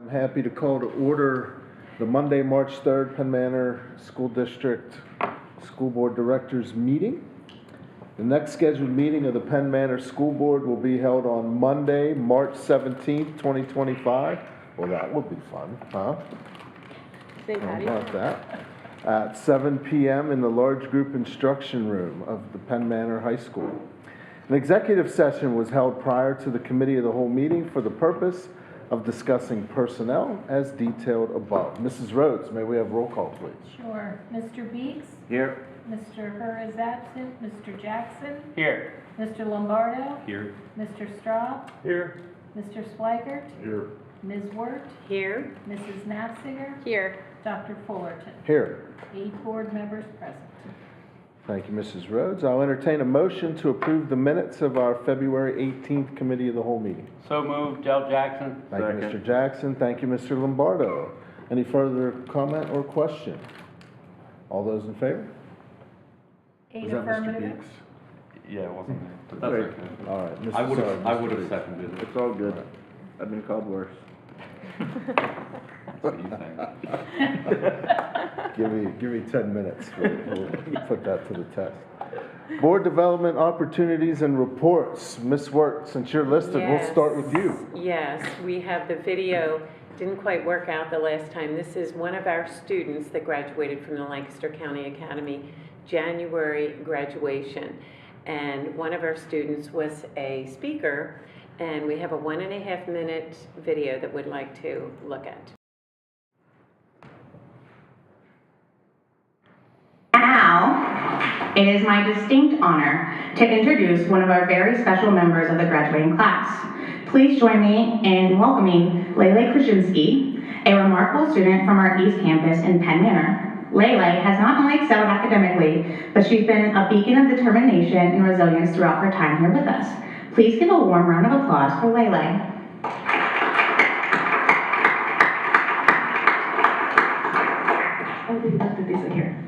I'm happy to call to order the Monday, March 3rd, Penn Manor School District School Board Directors meeting. The next scheduled meeting of the Penn Manor School Board will be held on Monday, March 17th, 2025. Well, that would be fun, huh? How about that? At 7 p.m. in the large group instruction room of the Penn Manor High School. An executive session was held prior to the committee of the whole meeting for the purpose of discussing personnel as detailed above. Mrs. Rhodes, may we have roll call, please? Sure. Mr. Beeks? Here. Mr. Herr is absent. Mr. Jackson? Here. Mr. Lombardo? Here. Mr. Straub? Here. Mr. Swigert? Here. Ms. Wirt? Here. Mrs. Knapsinger? Here. Dr. Fullerton? Here. 8 board members present. Thank you, Mrs. Rhodes. I'll entertain a motion to approve the minutes of our February 18th committee of the whole meeting. So moved, Del Jackson. Thank you, Mr. Jackson. Thank you, Mr. Lombardo. Any further comment or question? All those in favor? 8 affirmative. Yeah, it wasn't me. But that's Wait. okay. All right. Mr. I would Sargent, have please. seconded it. It's all good. I've been called worse. That's what you think. Give me 10 minutes. We'll put that to the test. Board development opportunities and reports. Ms. Wirt, since you're listed, we'll start with you. Yes, we have the video. Didn't quite work out the last time. This is one of our students that graduated from the Lancaster County Academy January graduation. And one of our students was a speaker, and we have a 1.5 minute video that we'd like to look at. Now, it is my distinct honor to introduce one of our very special members of the graduating class. Please join me in welcoming Lele Krasinski, a remarkable student from our East Campus in Penn Manor. Lele has not only excelled academically, but she's been a beacon of determination and resilience throughout her time here with us. Please give a warm round of applause for Lele.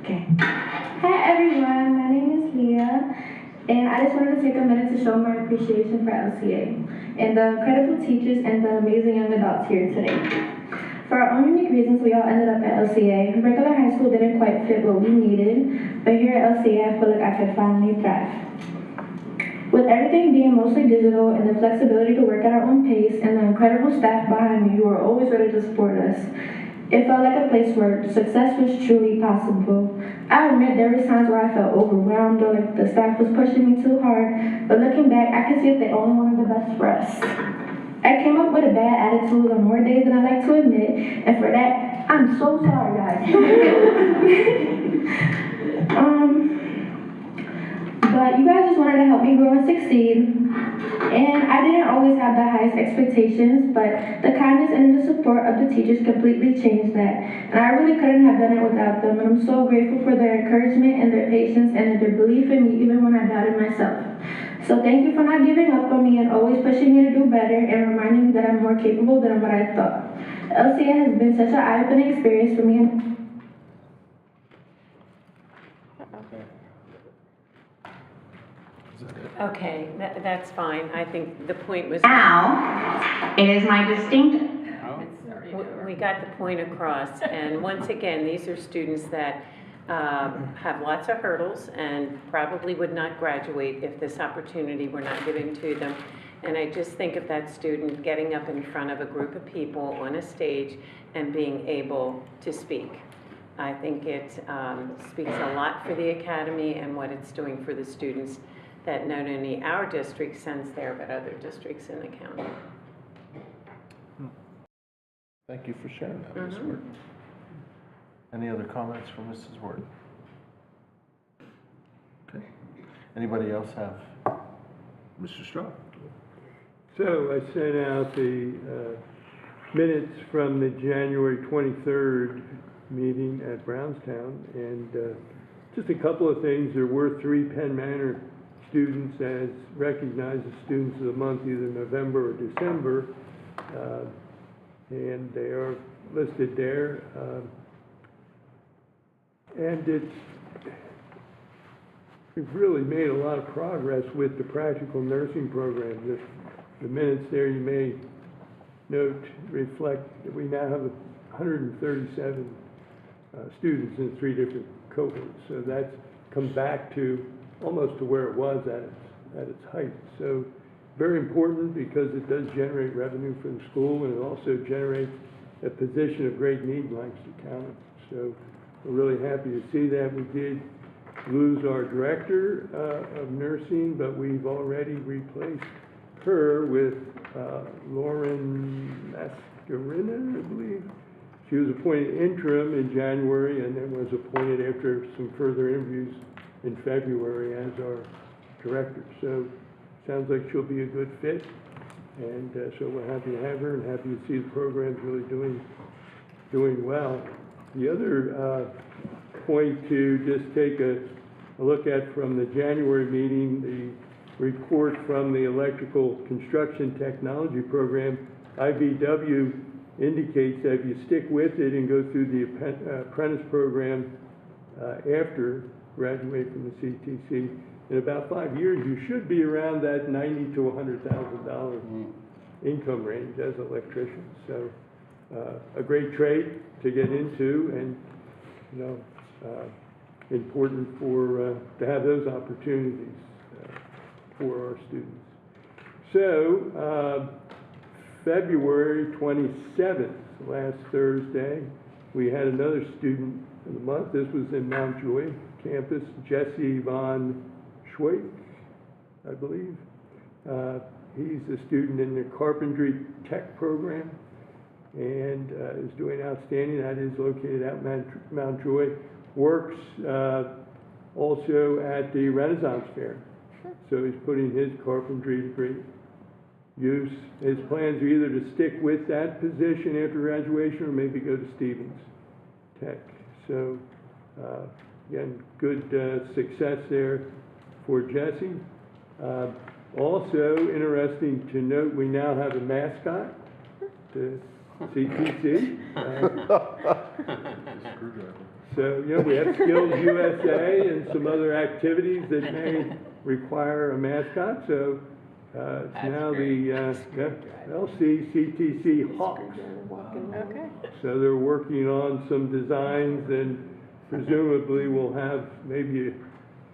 Okay. Hi everyone, my name is Leah, and I just wanted to take a minute to show my appreciation for LCA and the incredible teachers and the amazing young adults here today. For our own unique reasons, we all ended up at LCA. Regular high school didn't quite fit what we needed, but here at LCA, I feel like I could finally thrive. With everything being mostly digital and the flexibility to work at our own pace and the incredible staff behind me who are always ready to support us, it felt like a place where success was truly possible. I admit there were times where I felt overwhelmed or like the staff was pushing me too hard, but looking back, I can see that they only wanted the best for us. I came up with a bad attitude on more days than I like to admit, and for that, I'm so sorry, guys. But you guys just wanted to help me grow and succeed, and I didn't always have the highest expectations, but the kindness and the support of the teachers completely changed that, and I really couldn't have done it without them, and I'm so grateful for their encouragement and their patience and their belief in me even when I doubted myself. So thank you for not giving up on me and always pushing me to do better and reminding me that I'm more capable than what I thought. LCA has been such an eye-opening experience for me. Okay, that's fine. I think the point was... Now, it is my distinct We got the point across, and once again, these are students that have lots of hurdles and probably would not graduate if this opportunity were not given to them. And I just think of that student getting up in front of a group of people on a stage and being able to speak. I think it speaks a lot for the Academy and what it's doing for the students that not only our district sends there, but other districts in the county. Thank you for sharing that, Ms. Wirt. Any other comments from Mrs. Wirt? Okay. Anybody else have? Mr. Straub? So I sent out the minutes from the January 23rd meeting at Brownstown, and just a couple of things. There were 3 Penn Manor students as recognized as students of the month, either November or December, and they are listed there. And we've really made a lot of progress with the practical nursing program. The minutes there, you may note reflect that we now have 137 students in 3 different cohorts. So that's come back to almost to where it was at its height. So very important because it does generate revenue for the school, and it also generates a position of great need in Lancaster County. So we're really happy to see that. We did lose our director of nursing, but we've already replaced her with Lauren Mascarina, I believe. She was appointed interim in January and then was appointed after some further interviews in February as our director. So sounds like she'll be a good fit, and so we're happy to have her and happy to see the program's really doing well. The other point to just take a look at from the January meeting, the report from the Electrical Construction Technology Program, IBW indicates that if you stick with it and go through the apprentice program after graduating from the CTC, in about 5 years, you should be around that $90,000 to $100,000 income range as an electrician. So a great trade to get into, and important for to have those opportunities for our students. So February 27th, last Thursday, we had another student of the month. This was in Mount Joy campus, Jesse Von Schweik, I believe. He's a student in the carpentry tech program and is doing outstanding. That is located at Mount Joy. Works also at the Renaissance Fair. So he's putting his carpentry to great use. His plans are either to stick with that position after graduation or maybe go to Stevens Tech. So again, good success there for Jesse. Also interesting to note, we now have a mascot, the CTC. So, we have Skills USA and some other activities that may require a mascot. So it's now the LCCTC Hawks. Okay. So they're working on some designs, and presumably we'll have maybe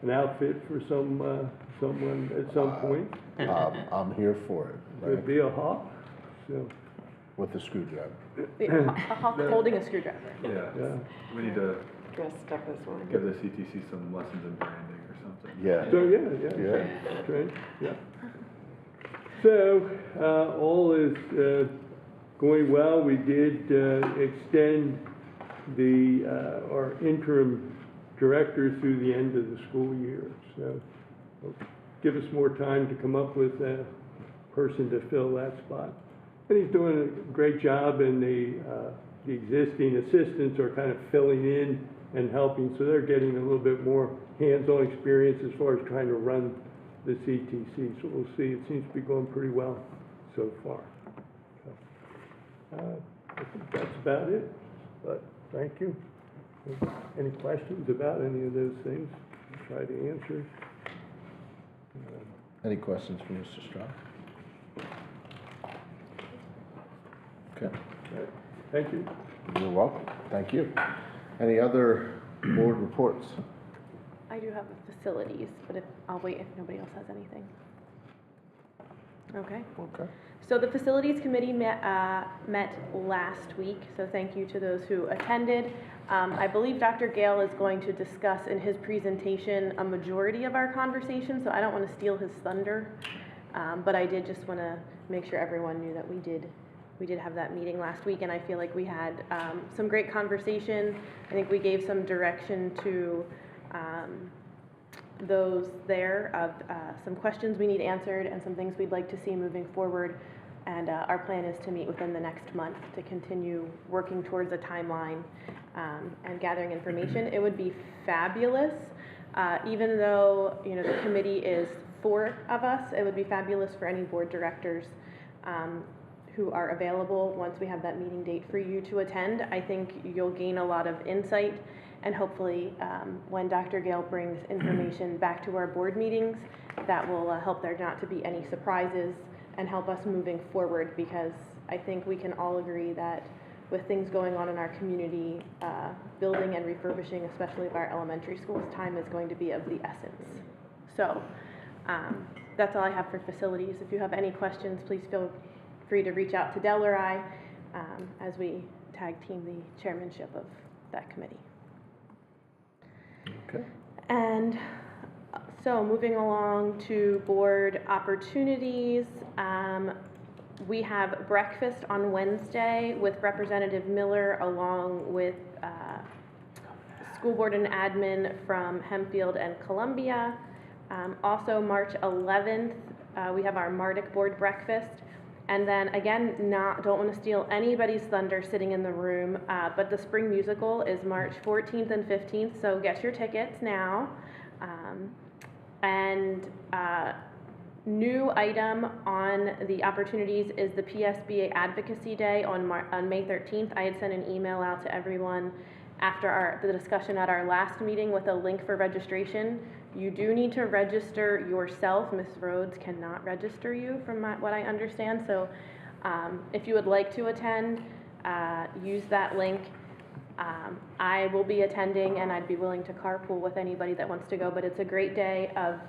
an outfit for someone at some point. I'm here for it. Could be a hawk. So With a screwdriver. A hawk holding a screwdriver. yeah. We need to Dressed up as one. give the CTC some lessons in branding or something. Yeah. So yeah. That's right. Yeah. So all is going well. We did extend our interim director through the end of the school year. So it'll give us more time to come up with a person to fill that spot. And he's doing a great job, and the existing assistants are kind of filling in and helping, so they're getting a little bit more hands-on experience as far as trying to run the CTC. So we'll see. It seems to be going pretty well so far. So, I think that's about it, but thank you. Any questions about any of those things? I'll try to answer. Any questions for Mr. Strong? Okay. Thank you. You're welcome. Thank you. Any other board reports? I do have the facilities, but I'll wait if nobody else has anything. Okay. Okay. So the facilities committee met last week, so thank you to those who attended. I believe Dr. Gale is going to discuss in his presentation a majority of our conversation, so I don't want to steal his thunder, but I did just want to make sure everyone knew that we did have that meeting last week, and I feel like we had some great conversation. I think we gave some direction to those there of some questions we need answered and some things we'd like to see moving forward. And our plan is to meet within the next month to continue working towards a timeline and gathering information. It would be fabulous, even though the committee is 4 of us, it would be fabulous for any board directors who are available once we have that meeting date for you to attend. I think you'll gain a lot of insight, and hopefully when Dr. Gale brings information back to our board meetings, that will help there not to be any surprises and help us moving forward, because I think we can all agree that with things going on in our community, building and refurbishing, especially of our elementary schools, time is going to be of the essence. So that's all I have for facilities. If you have any questions, please feel free to reach out to Dell or I as we tag team the chairmanship of that committee. Okay. And so moving along to board opportunities, we have breakfast on Wednesday with Representative Miller along with school board and admin from Hempfield and Columbia. Also March 11th, we have our MARDIC board breakfast. And then again, don't want to steal anybody's thunder sitting in the room, but the spring musical is March 14th and 15th, so get your tickets now. New item on the opportunities is the PSBA Advocacy Day on May 13th. I had sent an email out to everyone after the discussion at our last meeting with a link for registration. You do need to register yourself. Ms. Rhodes cannot register you from what I understand. So if you would like to attend, use that link. I will be attending and I'd be willing to carpool with anybody that wants to go, but it's a great day of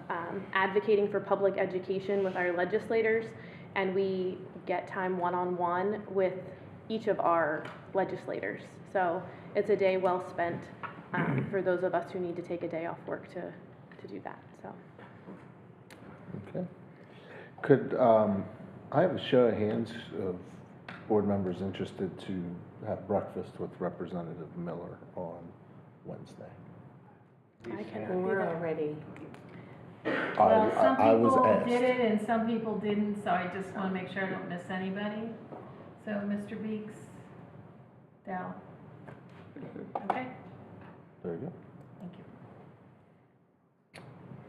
advocating for public education with our legislators, and we get time one-on-one with each of our legislators. So it's a day well spent for those of us who need to take a day off work to do that. So. Okay. Could I have a show of hands of board members interested to have breakfast with Representative Miller on Wednesday? I cannot be We're there. already, Well, some I was people asked. did it and some people didn't, so I just want to make sure I don't miss anybody. So, Mr. Beeks, Dal. Okay, Very good. thank you.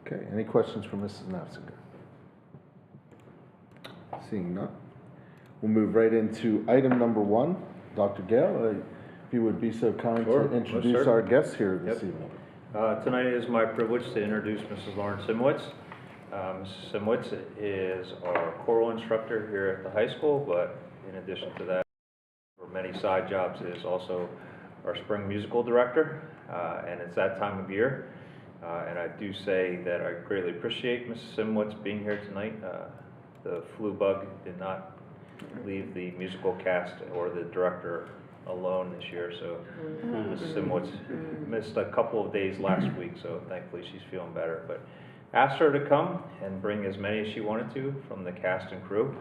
Okay, any questions for Mrs. Nafziger? Seeing none, we'll move right into item number 1. Dr. Gale, if you would be so kind Sure. to Yes, introduce sir. our guests here this Yep. evening. Tonight it is my privilege to introduce Mrs. Lauren Simwitz. Mrs. Simwitz is our choral instructor here at the high school, but in addition to that, for many side jobs, is also our spring musical director, and it's that time of year. And I do say that I greatly appreciate Mrs. Simwitz being here tonight. The flu bug did not leave the musical cast or the director alone this year, so Mrs. Simwitz missed a couple of days last week, so thankfully she's feeling better. But asked her to come and bring as many as she wanted to from the cast and crew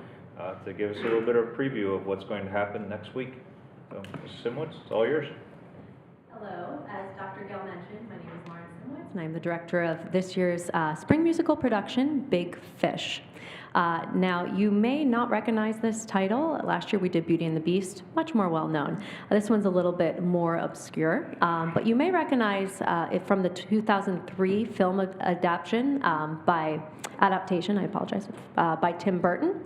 to give us a little bit of a preview of what's going to happen next week. So Mrs. Simwitz, it's all yours. Hello, as Dr. Gill mentioned, my name is Lauren Simwitz, and I'm the director of this year's spring musical production, Big Fish. Now, you may not recognize this title. Last year we did Beauty and the Beast, much more well-known. This one's a little bit more obscure, but you may recognize it from the 2003 film adaptation by Tim Burton,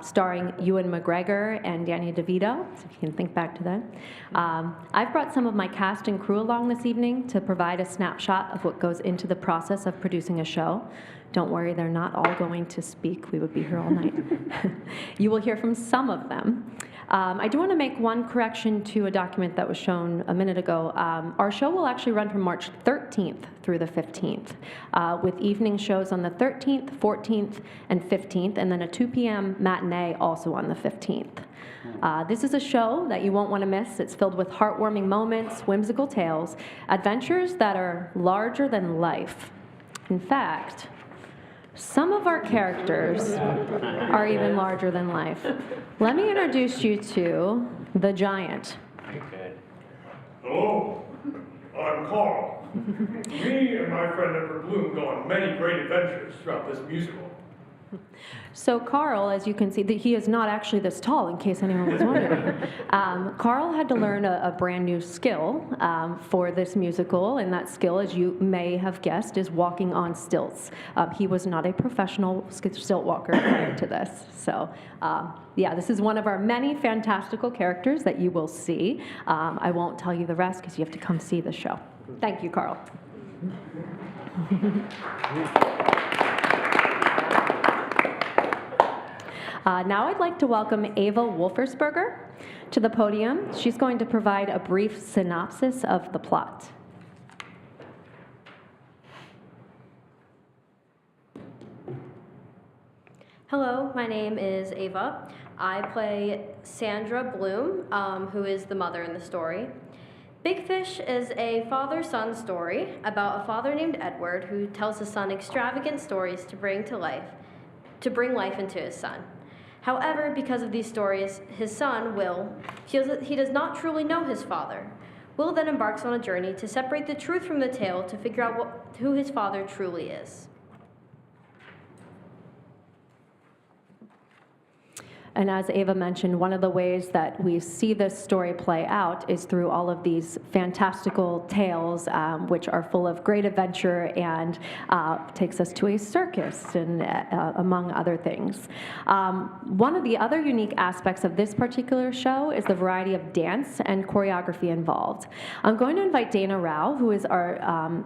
starring Ewan McGregor and Danny DeVito, so if you can think back to that. I've brought some of my cast and crew along this evening to provide a snapshot of what goes into the process of producing a show. Don't worry, they're not all going to speak. We would be here all night. You will hear from some of them. I do want to make one correction to a document that was shown a minute ago. Our show will actually run from March 13th through the 15th, with evening shows on the 13th, 14th, and 15th, and then a 2 p.m. matinee also on the 15th. This is a show that you won't want to miss. It's filled with heartwarming moments, whimsical tales, adventures that are larger than life. In fact, some of our characters are even larger than life. Let me introduce you to the giant. Hello, I'm Carl. Me and my friend Edward Bloom go on many great adventures throughout this musical. So Carl, as you can see, he is not actually this tall, in case anyone was wondering. Carl had to learn a brand new skill for this musical, and that skill, as you may have guessed, is walking on stilts. He was not a professional stilt walker prior to this. So yeah, this is one of our many fantastical characters that you will see. I won't tell you the rest because you have to come see the show. Thank you, Carl. Now I'd like to welcome Ava Wolfersberger to the podium. She's going to provide a brief synopsis of the plot. Hello, my name is Ava. I play Sandra Bloom, who is the mother in the story. Big Fish is a father-son story about a father named Edward who tells his son extravagant stories to bring life into his son. However, because of these stories, his son, Will, feels that he does not truly know his father. Will then embarks on a journey to separate the truth from the tale to figure out who his father truly is. And as Ava mentioned, one of the ways that we see this story play out is through all of these fantastical tales, which are full of great adventure and takes us to a circus, and among other things. One of the other unique aspects of this particular show is the variety of dance and choreography involved. I'm going to invite Dana Rao, who is our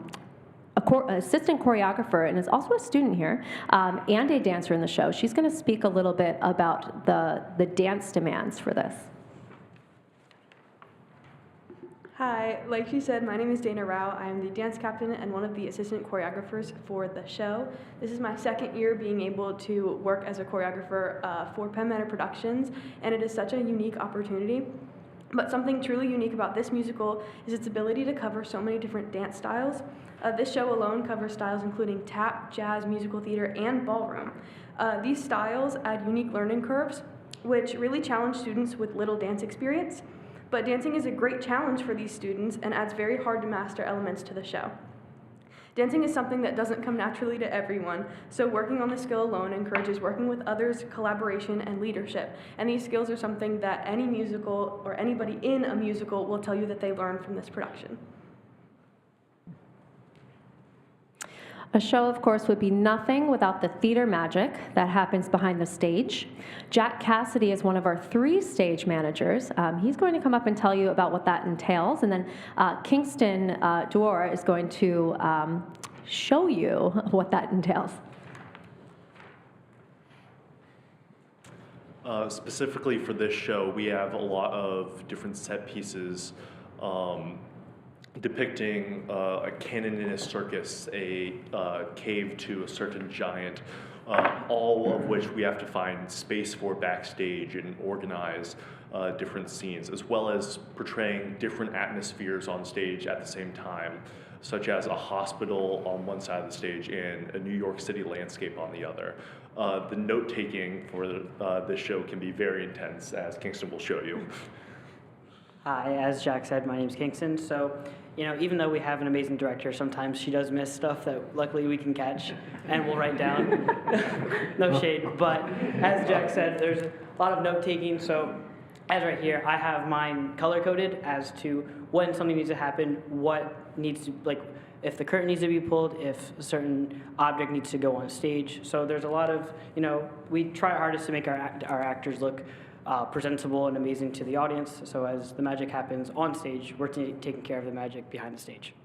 assistant choreographer and is also a student here, and a dancer in the show. She's going to speak a little bit about the dance demands for this. Hi, like she said, my name is Dana Rao. I am the dance captain and one of the assistant choreographers for the show. This is my second year being able to work as a choreographer for Penn Manor Productions, and it is such a unique opportunity. But something truly unique about this musical is its ability to cover so many different dance styles. This show alone covers styles including tap, jazz, musical theater, and ballroom. These styles add unique learning curves, which really challenge students with little dance experience. But dancing is a great challenge for these students and adds very hard to master elements to the show. Dancing is something that doesn't come naturally to everyone, so working on the skill alone encourages working with others, collaboration, and leadership. And these skills are something that any musical or anybody in a musical will tell you that they learn from this production. A show, of course, would be nothing without the theater magic that happens behind the stage. Jack Cassidy is one of our 3 stage managers. He's going to come up and tell you about what that entails, and then Kingston Duor is going to show you what that entails. Specifically for this show, we have a lot of different set pieces depicting a cannon in a circus, a cave to a certain giant, all of which we have to find space for backstage and organize different scenes, as well as portraying different atmospheres on stage at the same time, such as a hospital on one side of the stage and a New York City landscape on the other. The note-taking for this show can be very intense, as Kingston will show you. Hi, as Jack said, my name's Kingston. So, even though we have an amazing director, sometimes she does miss stuff that luckily we can catch and we'll write down. No shade, but as Jack said, there's a lot of note-taking. So, as right here, I have mine color-coded as to when something needs to happen, what needs to, if the curtain needs to be pulled, if a certain object needs to go on stage. So there's a lot of, we try our hardest to make our actors look presentable and amazing to the audience. So as the magic happens on stage, we're taking care of the magic behind the stage.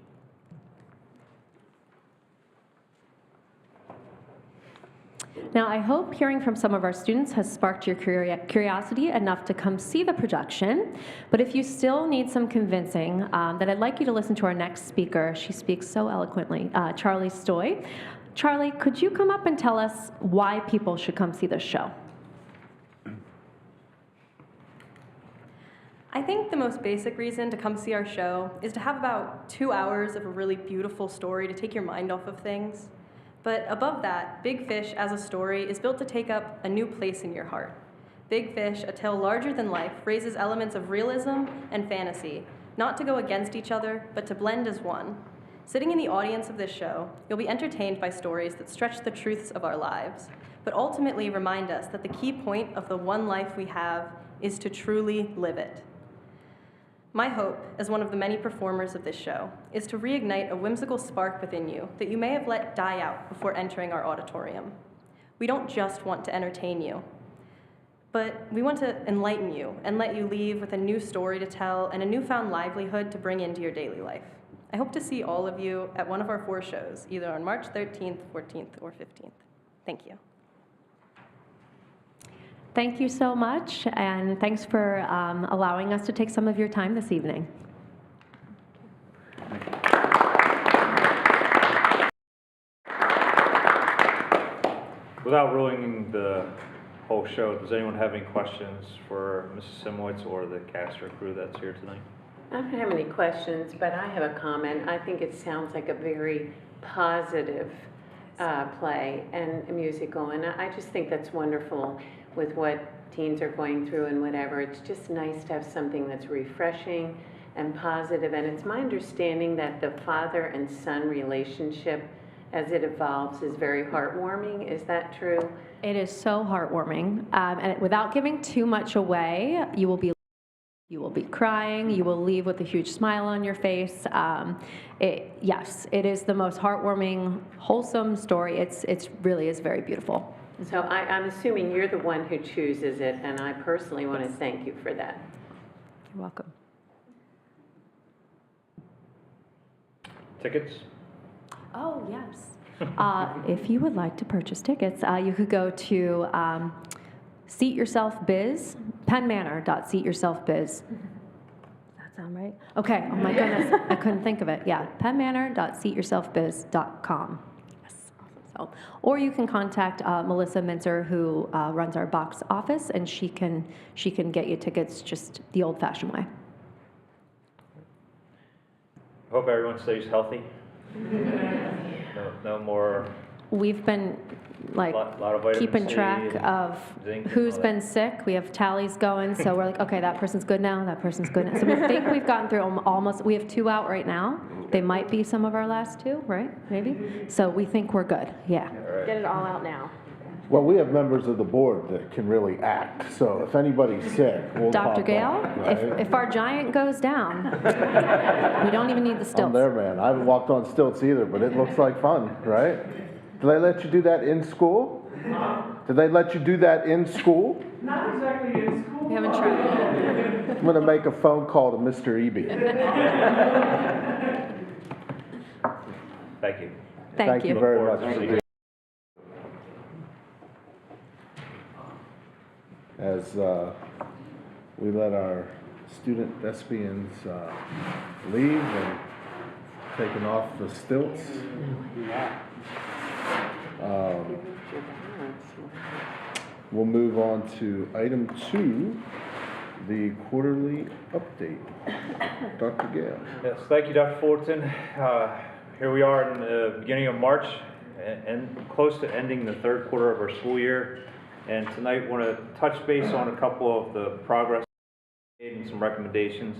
Now, I hope hearing from some of our students has sparked your curiosity enough to come see the production. But if you still need some convincing, then I'd like you to listen to our next speaker. She speaks so eloquently, Charlie Stoy. Charlie, could you come up and tell us why people should come see this show? I think the most basic reason to come see our show is to have about 2 hours of a really beautiful story to take your mind off of things. But above that, Big Fish as a story is built to take up a new place in your heart. Big Fish, a tale larger than life, raises elements of realism and fantasy, not to go against each other, but to blend as one. Sitting in the audience of this show, you'll be entertained by stories that stretch the truths of our lives, but ultimately remind us that the key point of the one life we have is to truly live it. My hope, as one of the many performers of this show, is to reignite a whimsical spark within you that you may have let die out before entering our auditorium. We don't just want to entertain you, but we want to enlighten you and let you leave with a new story to tell and a newfound livelihood to bring into your daily life. I hope to see all of you at one of our 4 shows, either on March 13th, 14th, or 15th. Thank you. Thank you so much, and thanks for allowing us to take some of your time this evening. Without ruining the whole show, does anyone have any questions for Mrs. Simowitz or the cast or crew that's here tonight? I don't have any questions, but I have a comment. I think it sounds like a very positive play and a musical, and I just think that's wonderful with what teens are going through and whatever. It's just nice to have something that's refreshing and positive, and it's my understanding that the father and son relationship as it evolves is very heartwarming. Is that true? It is so heartwarming, and without giving too much away, you will be crying, you will leave with a huge smile on your face. Yes, it is the most heartwarming, wholesome story. It's really is very beautiful. So I'm assuming you're the one who chooses it, and I personally want to thank you for that. You're welcome. Tickets? Oh, yes. If you would like to purchase tickets, you could go to Seat Yourself Biz, penmanor.seatyourselfbiz. Does that sound right? Okay, oh my goodness, I couldn't think of it. Yeah, penmanor.seatyourselfbiz.com. Yes, so, or you can contact Melissa Minzer, who runs our box office, and she can get you tickets just the old-fashioned way. I hope everyone stays healthy. No more. We've been like lot of vitamin keeping C track and of zinc and who's all been that. sick. We have tallies going, so we're like, okay, that person's good now, that person's good now. So we think we've gotten through almost, we have 2 out right now. They might be some of our last 2, right? Maybe? So we think we're good, yeah. Get it all out now. Well, we have members of the board that can really act, so if anybody's sick, we'll Dr. pop Gale, on, right? if our giant goes down, we don't even need the I'm stilts. there, man. I haven't walked on stilts either, but it looks like fun, right? Do they let you do that in school? Did they let you do that in school? Not exactly in school. We haven't tried. I'm gonna make a phone call to Mr. Eby. Thank you. Thank you. very Look much. forward to seeing you. As we let our student thespians leave and taken off the stilts. We'll move on to item 2, the quarterly update. Dr. Gale. Yes, thank you, Dr. Fullerton. Here we are in the beginning of March and close to ending the 3rd quarter of our school year. And tonight, want to touch base on a couple of the progress and some recommendations,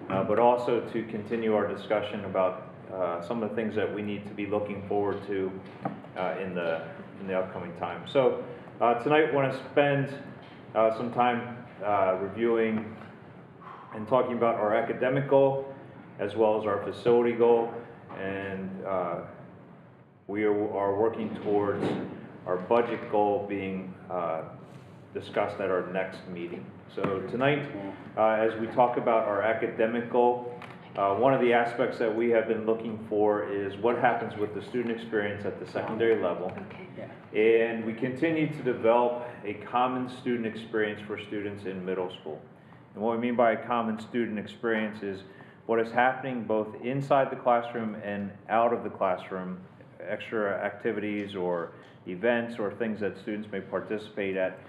but also to continue our discussion about some of the things that we need to be looking forward to in the upcoming time. So tonight, want to spend some time reviewing and talking about our academic goal as well as our facility goal, and we are working towards our budget goal being discussed at our next meeting. So tonight, as we talk about our academic goal, one of the aspects that we have been looking for is what happens with the student experience at the secondary level. And we continue to develop a common student experience for students in middle school. And what we mean by a common student experience is what is happening both inside the classroom and out of the classroom, extra activities or events or things that students may participate at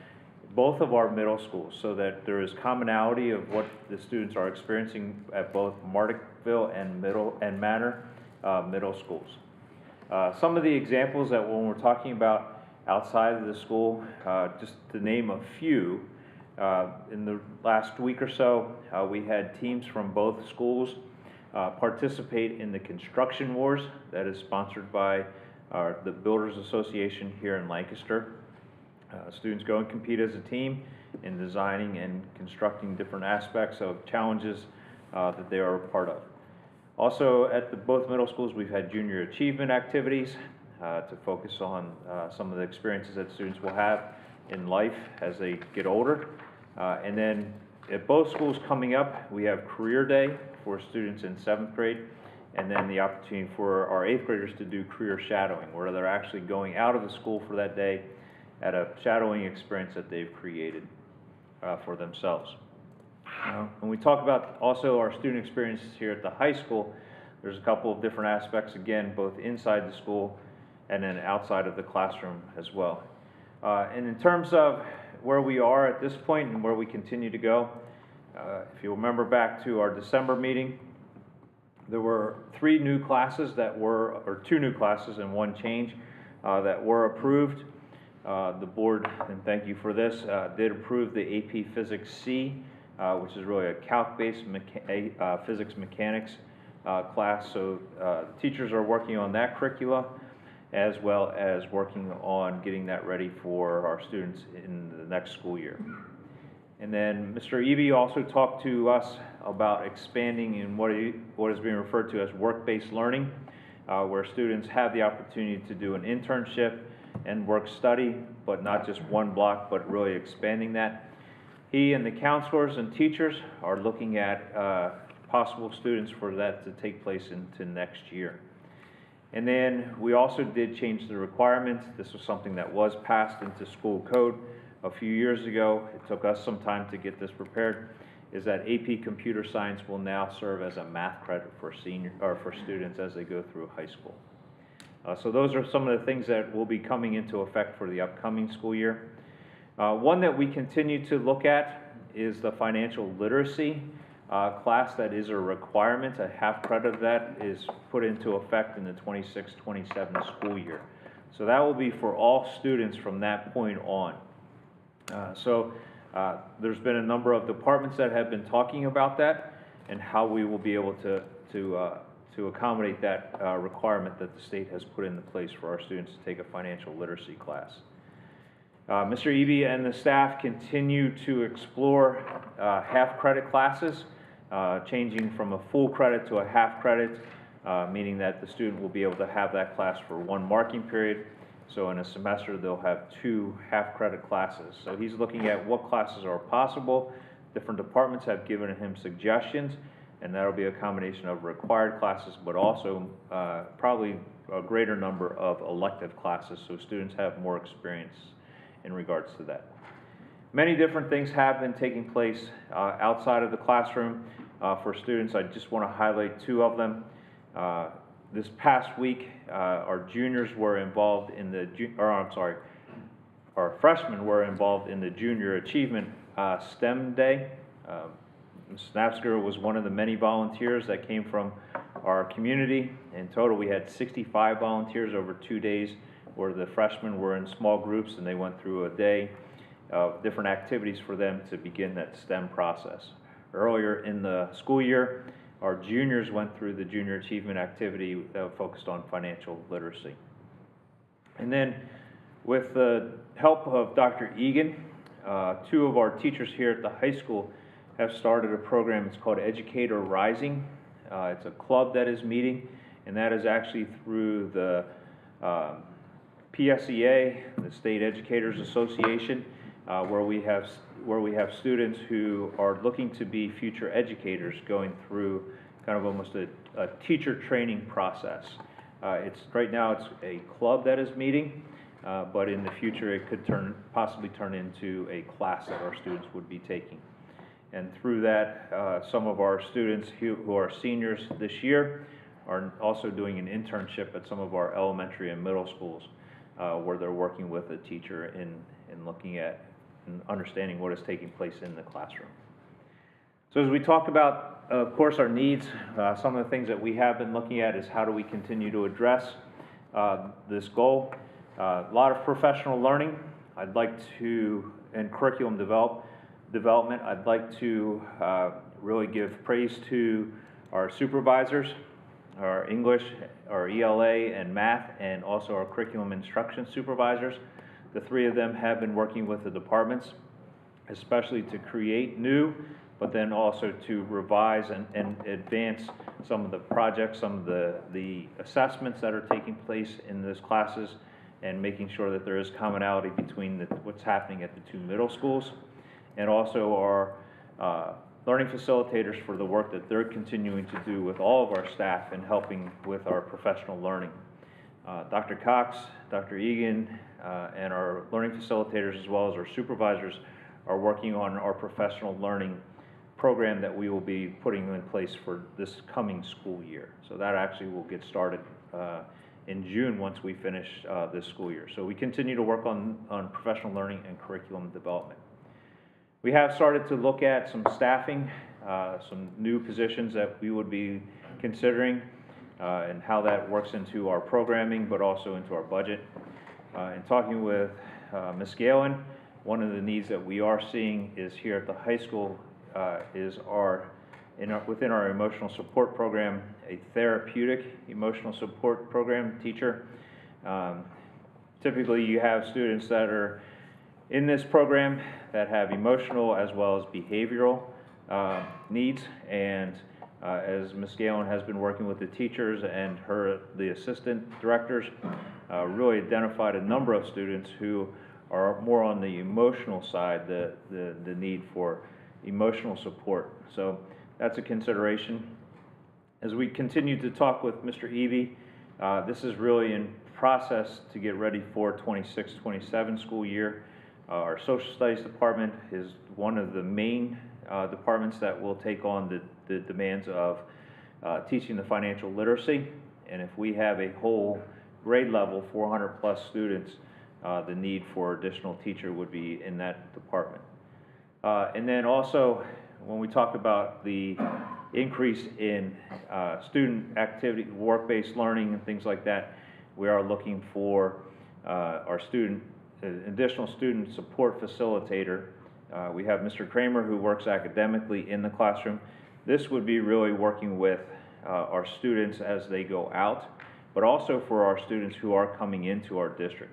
both of our middle schools, so that there is commonality of what the students are experiencing at both Mardukville and Manor middle schools. Some of the examples that when we're talking about outside of the school, just to name a few, in the last week or so, we had teams from both schools participate in the Construction Wars that is sponsored by the Builders Association here in Lancaster. Students go and compete as a team in designing and constructing different aspects of challenges that they are a part of. Also, at both middle schools, we've had junior achievement activities to focus on some of the experiences that students will have in life as they get older. And then at both schools coming up, we have Career Day for students in 7th grade, and then the opportunity for our 8th graders to do career shadowing, where they're actually going out of the school for that day at a shadowing experience that they've created for themselves. When we talk about also our student experiences here at the high school, there's a couple of different aspects, again, both inside the school and then outside of the classroom as well. And in terms of where we are at this point and where we continue to go, if you remember back to our December meeting, there were 3 new classes that were, or 2 new classes and 1 change that were approved. The board, and thank you for this, did approve the AP Physics C, which is really a calc-based physics mechanics class. So teachers are working on that curricula, as well as working on getting that ready for our students in the next school year. And then Mr. Eby also talked to us about expanding in what is being referred to as work-based learning, where students have the opportunity to do an internship and work study, but not just one block, but really expanding that. He and the counselors and teachers are looking at possible students for that to take place into next year. And then we also did change the requirements. This was something that was passed into school code a few years ago. It took us some time to get this prepared, is that AP Computer Science will now serve as a math credit for for students as they go through high school. So those are some of the things that will be coming into effect for the upcoming school year. One that we continue to look at is the financial literacy class that is a requirement. A half credit of that is put into effect in the 26-27 school year. So that will be for all students from that point on. There's been a number of departments that have been talking about that and how we will be able to accommodate that requirement that the state has put into place for our students to take a financial literacy class. Mr. Eby and the staff continue to explore half credit classes, changing from a full credit to a half credit, meaning that the student will be able to have that class for 1 marking period. So in a semester, they'll have 2 half credit classes. So he's looking at what classes are possible. Different departments have given him suggestions, and that'll be a combination of required classes, but also probably a greater number of elective classes, so students have more experience in regards to that. Many different things have been taking place outside of the classroom for students. I just want to highlight 2 of them. This past week, our juniors were involved in the, our freshmen were involved in the Junior Achievement STEM Day. Ms. Snapsker was one of the many volunteers that came from our community. In total, we had 65 volunteers over 2 days, where the freshmen were in small groups and they went through a day of different activities for them to begin that STEM process. Earlier in the school year, our juniors went through the Junior Achievement activity that focused on financial literacy. And then with the help of Dr. Egan, 2 of our teachers here at the high school have started a program. It's called Educator Rising. It's a club that is meeting, and that is actually through the PSEA, the State Educators Association, where we have students who are looking to be future educators, going through kind of almost a teacher training process. Right now it's a club that is meeting, but in the future it could possibly turn into a class that our students would be taking. And through that, some of our students who are seniors this year are also doing an internship at some of our elementary and middle schools, where they're working with a teacher in looking at and understanding what is taking place in the classroom. So as we talk about, of course, our needs, some of the things that we have been looking at is how do we continue to address this goal. A lot of professional learning. I'd like to, and curriculum development, I'd like to really give praise to our supervisors, our English, our ELA and math, and also our curriculum instruction supervisors. The 3 of them have been working with the departments, especially to create new, but then also to revise and advance some of the projects, some of the assessments that are taking place in those classes, and making sure that there is commonality between what's happening at the 2 middle schools, and also our learning facilitators for the work that they're continuing to do with all of our staff and helping with our professional learning. Dr. Cox, Dr. Egan, and our learning facilitators, as well as our supervisors, are working on our professional learning program that we will be putting in place for this coming school year. So that actually will get started in June once we finish this school year. So we continue to work on professional learning and curriculum development. We have started to look at some staffing, some new positions that we would be considering, and how that works into our programming, but also into our budget. In talking with Ms. Galen, one of the needs that we are seeing is here at the high school is within our emotional support program, a therapeutic emotional support program teacher. Typically, you have students that are in this program that have emotional as well as behavioral needs, and as Ms. Galen has been working with the teachers and the assistant directors, really identified a number of students who are more on the emotional side, the need for emotional support. So that's a consideration. As we continue to talk with Mr. Evie, this is really in process to get ready for 26-27 school year. Our social studies department is one of the main departments that will take on the demands of teaching the financial literacy. And if we have a whole grade level, 400 plus students, the need for additional teacher would be in that department. And then also, when we talk about the increase in student activity, work-based learning and things like that, we are looking for our additional student support facilitator. We have Mr. Kramer, who works academically in the classroom. This would be really working with our students as they go out, but also for our students who are coming into our district.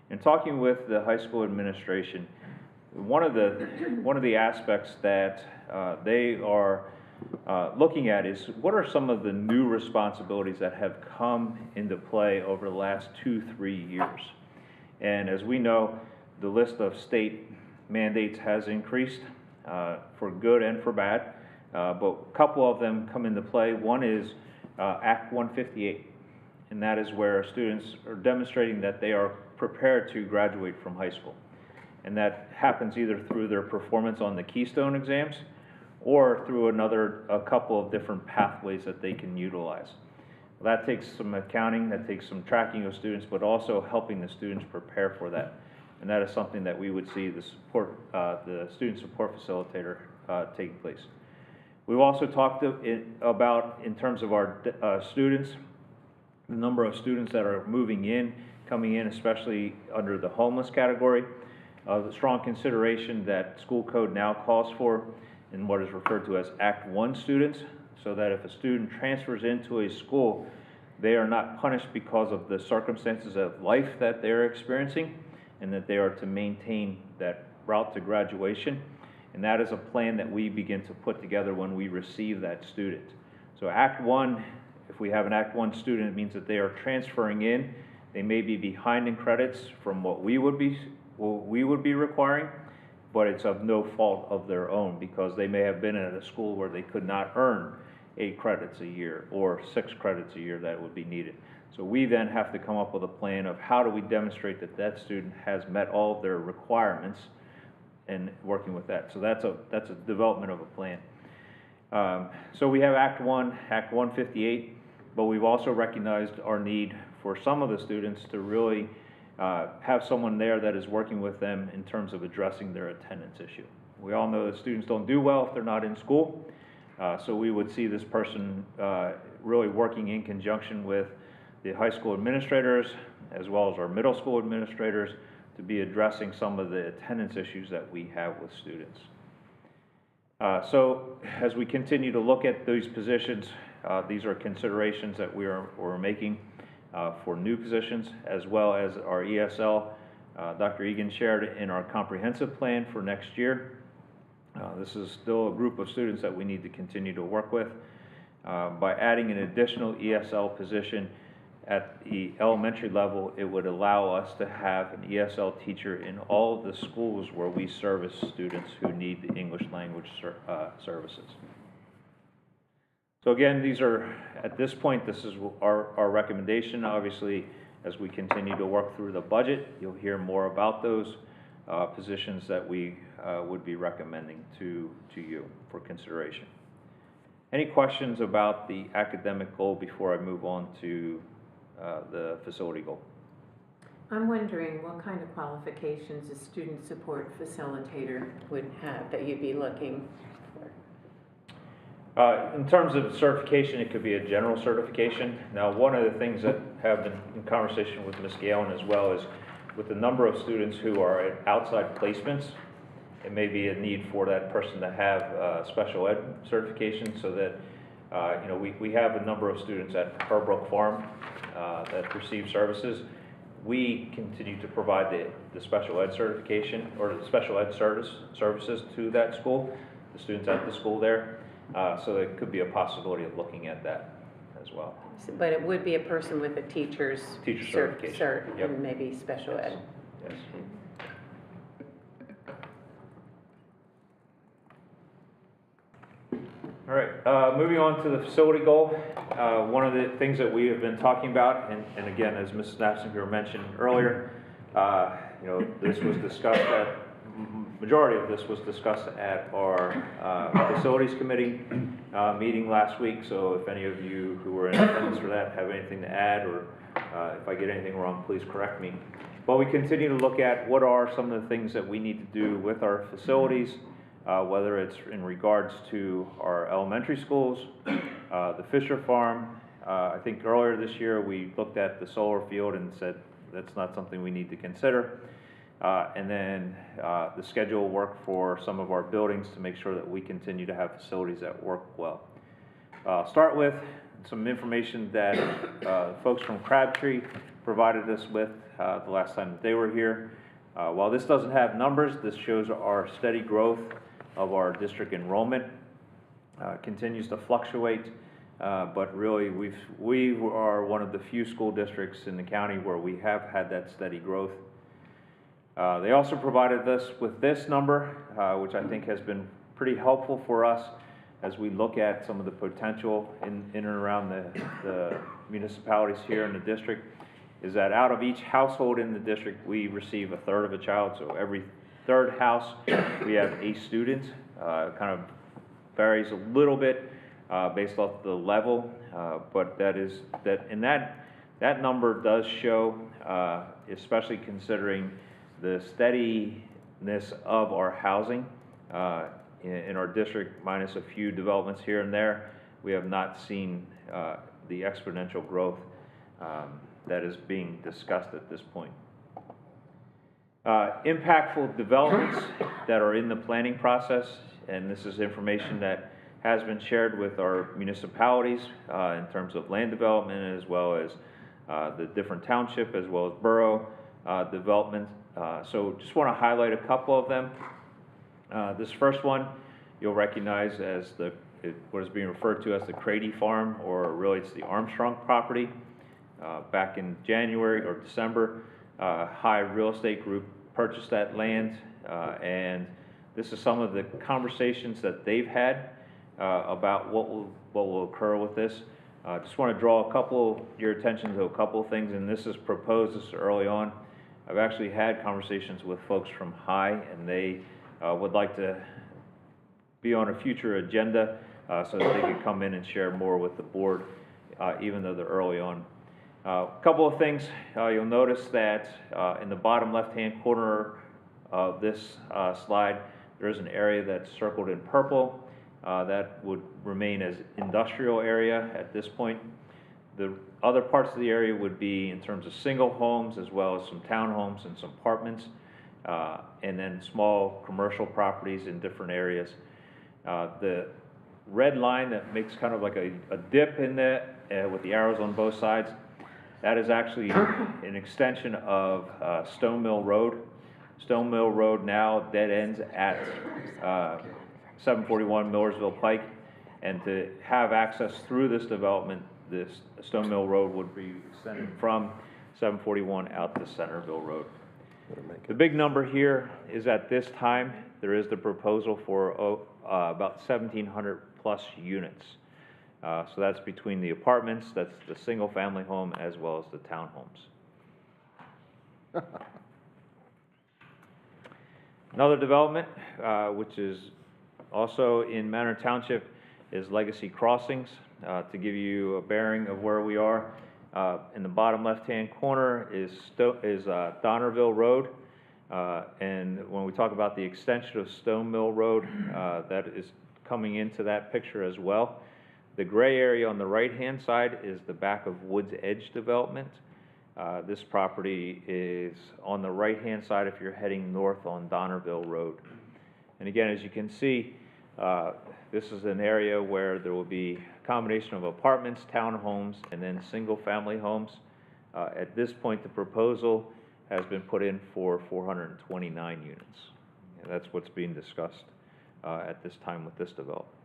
In talking with the high school administration, one of the aspects that they are looking at is what are some of the new responsibilities that have come into play over the last 2-3 years. And as we know, the list of state mandates has increased for good and for bad, but a couple of them come into play. One is Act 158, and that is where students are demonstrating that they are prepared to graduate from high school. And that happens either through their performance on the Keystone exams or through a couple of different pathways that they can utilize. That takes some accounting, that takes some tracking of students, but also helping the students prepare for that. And that is something that we would see the student support facilitator taking place. We've also talked about, in terms of our students, the number of students that are coming in, especially under the homeless category. The strong consideration that school code now calls for in what is referred to as Act 1 students, so that if a student transfers into a school, they are not punished because of the circumstances of life that they're experiencing, and that they are to maintain that route to graduation. And that is a plan that we begin to put together when we receive that student. So Act 1, if we have an Act 1 student, it means that they are transferring in. They may be behind in credits from what we would be requiring, but it's of no fault of their own, because they may have been at a school where they could not earn 8 credits a year or 6 credits a year that would be needed. So we then have to come up with a plan of how do we demonstrate that that student has met all of their requirements, and working with that. So that's a development of a plan. So we have Act 1, Act 158, but we've also recognized our need for some of the students to really have someone there that is working with them in terms of addressing their attendance issue. We all know that students don't do well if they're not in school, so we would see this person really working in conjunction with the high school administrators as well as our middle school administrators to be addressing some of the attendance issues that we have with students. So as we continue to look at these positions, these are considerations that we're making for new positions, as well as our ESL. Dr. Egan shared in our comprehensive plan for next year. This is still a group of students that we need to continue to work with. By adding an additional ESL position at the elementary level, it would allow us to have an ESL teacher in all of the schools where we service students who need the English language services. So again, these are, at this point, this is our recommendation. Obviously, as we continue to work through the budget, you'll hear more about those positions that we would be recommending to you for consideration. Any questions about the academic goal before I move on to the facility goal? I'm wondering what kind of qualifications a student support facilitator would have that you'd be looking for? In terms of certification, it could be a general certification. Now, one of the things that have been in conversation with Ms. Galen as well is with the number of students who are at outside placements, it may be a need for that person to have special ed certification so that, you know, we have a number of students at Herbrook Farm that receive services. We continue to provide the special ed certification or the special ed services to that school, the students at the school there. So it could be a possibility of looking at that as well. But it would be a person with a teacher's certification. Cert, yep. And maybe special ed. Yes. All right, moving on to the facility goal. One of the things that we have been talking about, and again, as Mrs. Knapsenhuber mentioned earlier, you know, this was discussed at, majority of this was discussed at our facilities committee meeting last week. So if any of you who were in attendance for that have anything to add, or if I get anything wrong, please correct me. But we continue to look at what are some of the things that we need to do with our facilities, whether it's in regards to our elementary schools, the Fisher Farm. I think earlier this year we looked at the solar field and said that's not something we need to consider. And then the schedule work for some of our buildings to make sure that we continue to have facilities that work well. I'll start with some information that folks from Crabtree provided us with the last time that they were here. While this doesn't have numbers, this shows our steady growth of our district enrollment. Continues to fluctuate, but really we are one of the few school districts in the county where we have had that steady growth. They also provided us with this number, which I think has been pretty helpful for us as we look at some of the potential in and around the municipalities here in the district, is that out of each household in the district, we receive a third of a child. So every third house, we have a student. Kind of varies a little bit based off the level, but that number does show, especially considering the steadiness of our housing in our district, minus a few developments here and there. We have not seen the exponential growth that is being discussed at this point. Impactful developments that are in the planning process, and this is information that has been shared with our municipalities in terms of land development, as well as the different township, as well as borough development. So just want to highlight a couple of them. This first one you'll recognize as what is being referred to as the Crady Farm, or really it's the Armstrong property. Back in January or December, High Real Estate Group purchased that land, and this is some of the conversations that they've had about what will occur with this. Just want to draw your attention to a couple of things, and this is proposed this early on. I've actually had conversations with folks from High, and they would like to be on a future agenda so that they could come in and share more with the board, even though they're early on. A couple of things. You'll notice that in the bottom left-hand corner of this slide, there is an area that's circled in purple. That would remain as industrial area at this point. The other parts of the area would be in terms of single homes, as well as some townhomes and some apartments, and then small commercial properties in different areas. The red line that makes kind of like a dip in that with the arrows on both sides, that is actually an extension of Stone Mill Road. Stone Mill Road now dead ends at 741 Millersville Pike, and to have access through this development, this Stone Mill Road would be extended from 741 out to Centerville Road. The big number here is at this time, there is the proposal for about 1,700 plus units. So that's between the apartments, that's the single family home, as well as the townhomes. Another development, which is also in Manor Township, is Legacy Crossings. To give you a bearing of where we are, in the bottom left-hand corner is Donnerville Road. And when we talk about the extension of Stone Mill Road, that is coming into that picture as well. The gray area on the right-hand side is the back of Woods Edge development. This property is on the right-hand side if you're heading north on Donnerville Road. And again, as you can see, this is an area where there will be a combination of apartments, townhomes, and then single-family homes. At this point, the proposal has been put in for 429 units. And that's what's being discussed at this time with this development.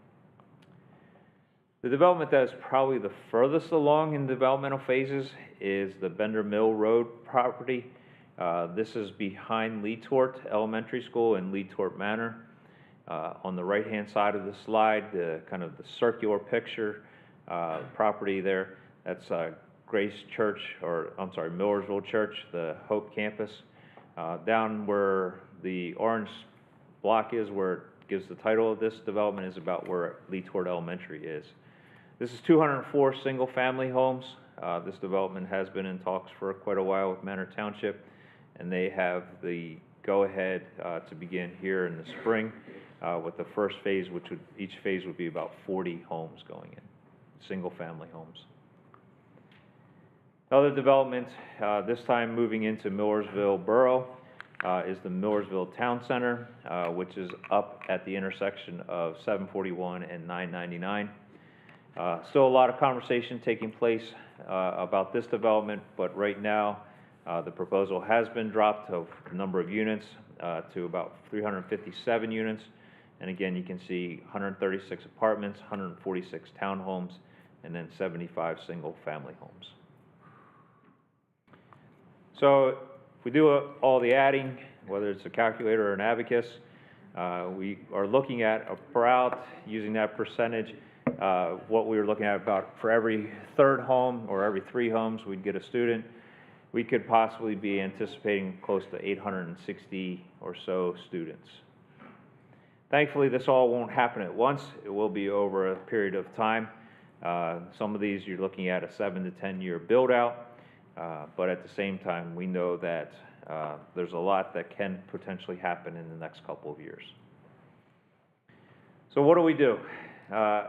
The development that is probably the furthest along in developmental phases is the Bender Mill Road property. This is behind Lee Tort Elementary School and Lee Tort Manor. On the right-hand side of the slide, the kind of the circular picture property there, that's Grace Church, or I'm sorry, Millersville Church, the Hope Campus. Down where the orange block is, where it gives the title of this development, is about where Lee Tort Elementary is. This is 204 single-family homes. This development has been in talks for quite a while with Manor Township, and they have the go-ahead to begin here in the spring with the first phase, which would, each phase would be about 40 homes going in, single-family homes. Another development, this time moving into Millersville Borough, is the Millersville Town Center, which is up at the intersection of 741 and 999. Still a lot of conversation taking place about this development, but right now the proposal has been dropped of the number of units to about 357 units. And again, you can see 136 apartments, 146 townhomes, and then 75 single-family homes. So if we do all the adding, whether it's a calculator or an abacus, we are looking at about, using that percentage, what we were looking at about for every third home or every 3 homes we'd get a student. We could possibly be anticipating close to 860 or so students. Thankfully, this all won't happen at once. It will be over a period of time. Some of these you're looking at a 7 to 10 year build out, but at the same time, we know that there's a lot that can potentially happen in the next couple of years. So what do we do?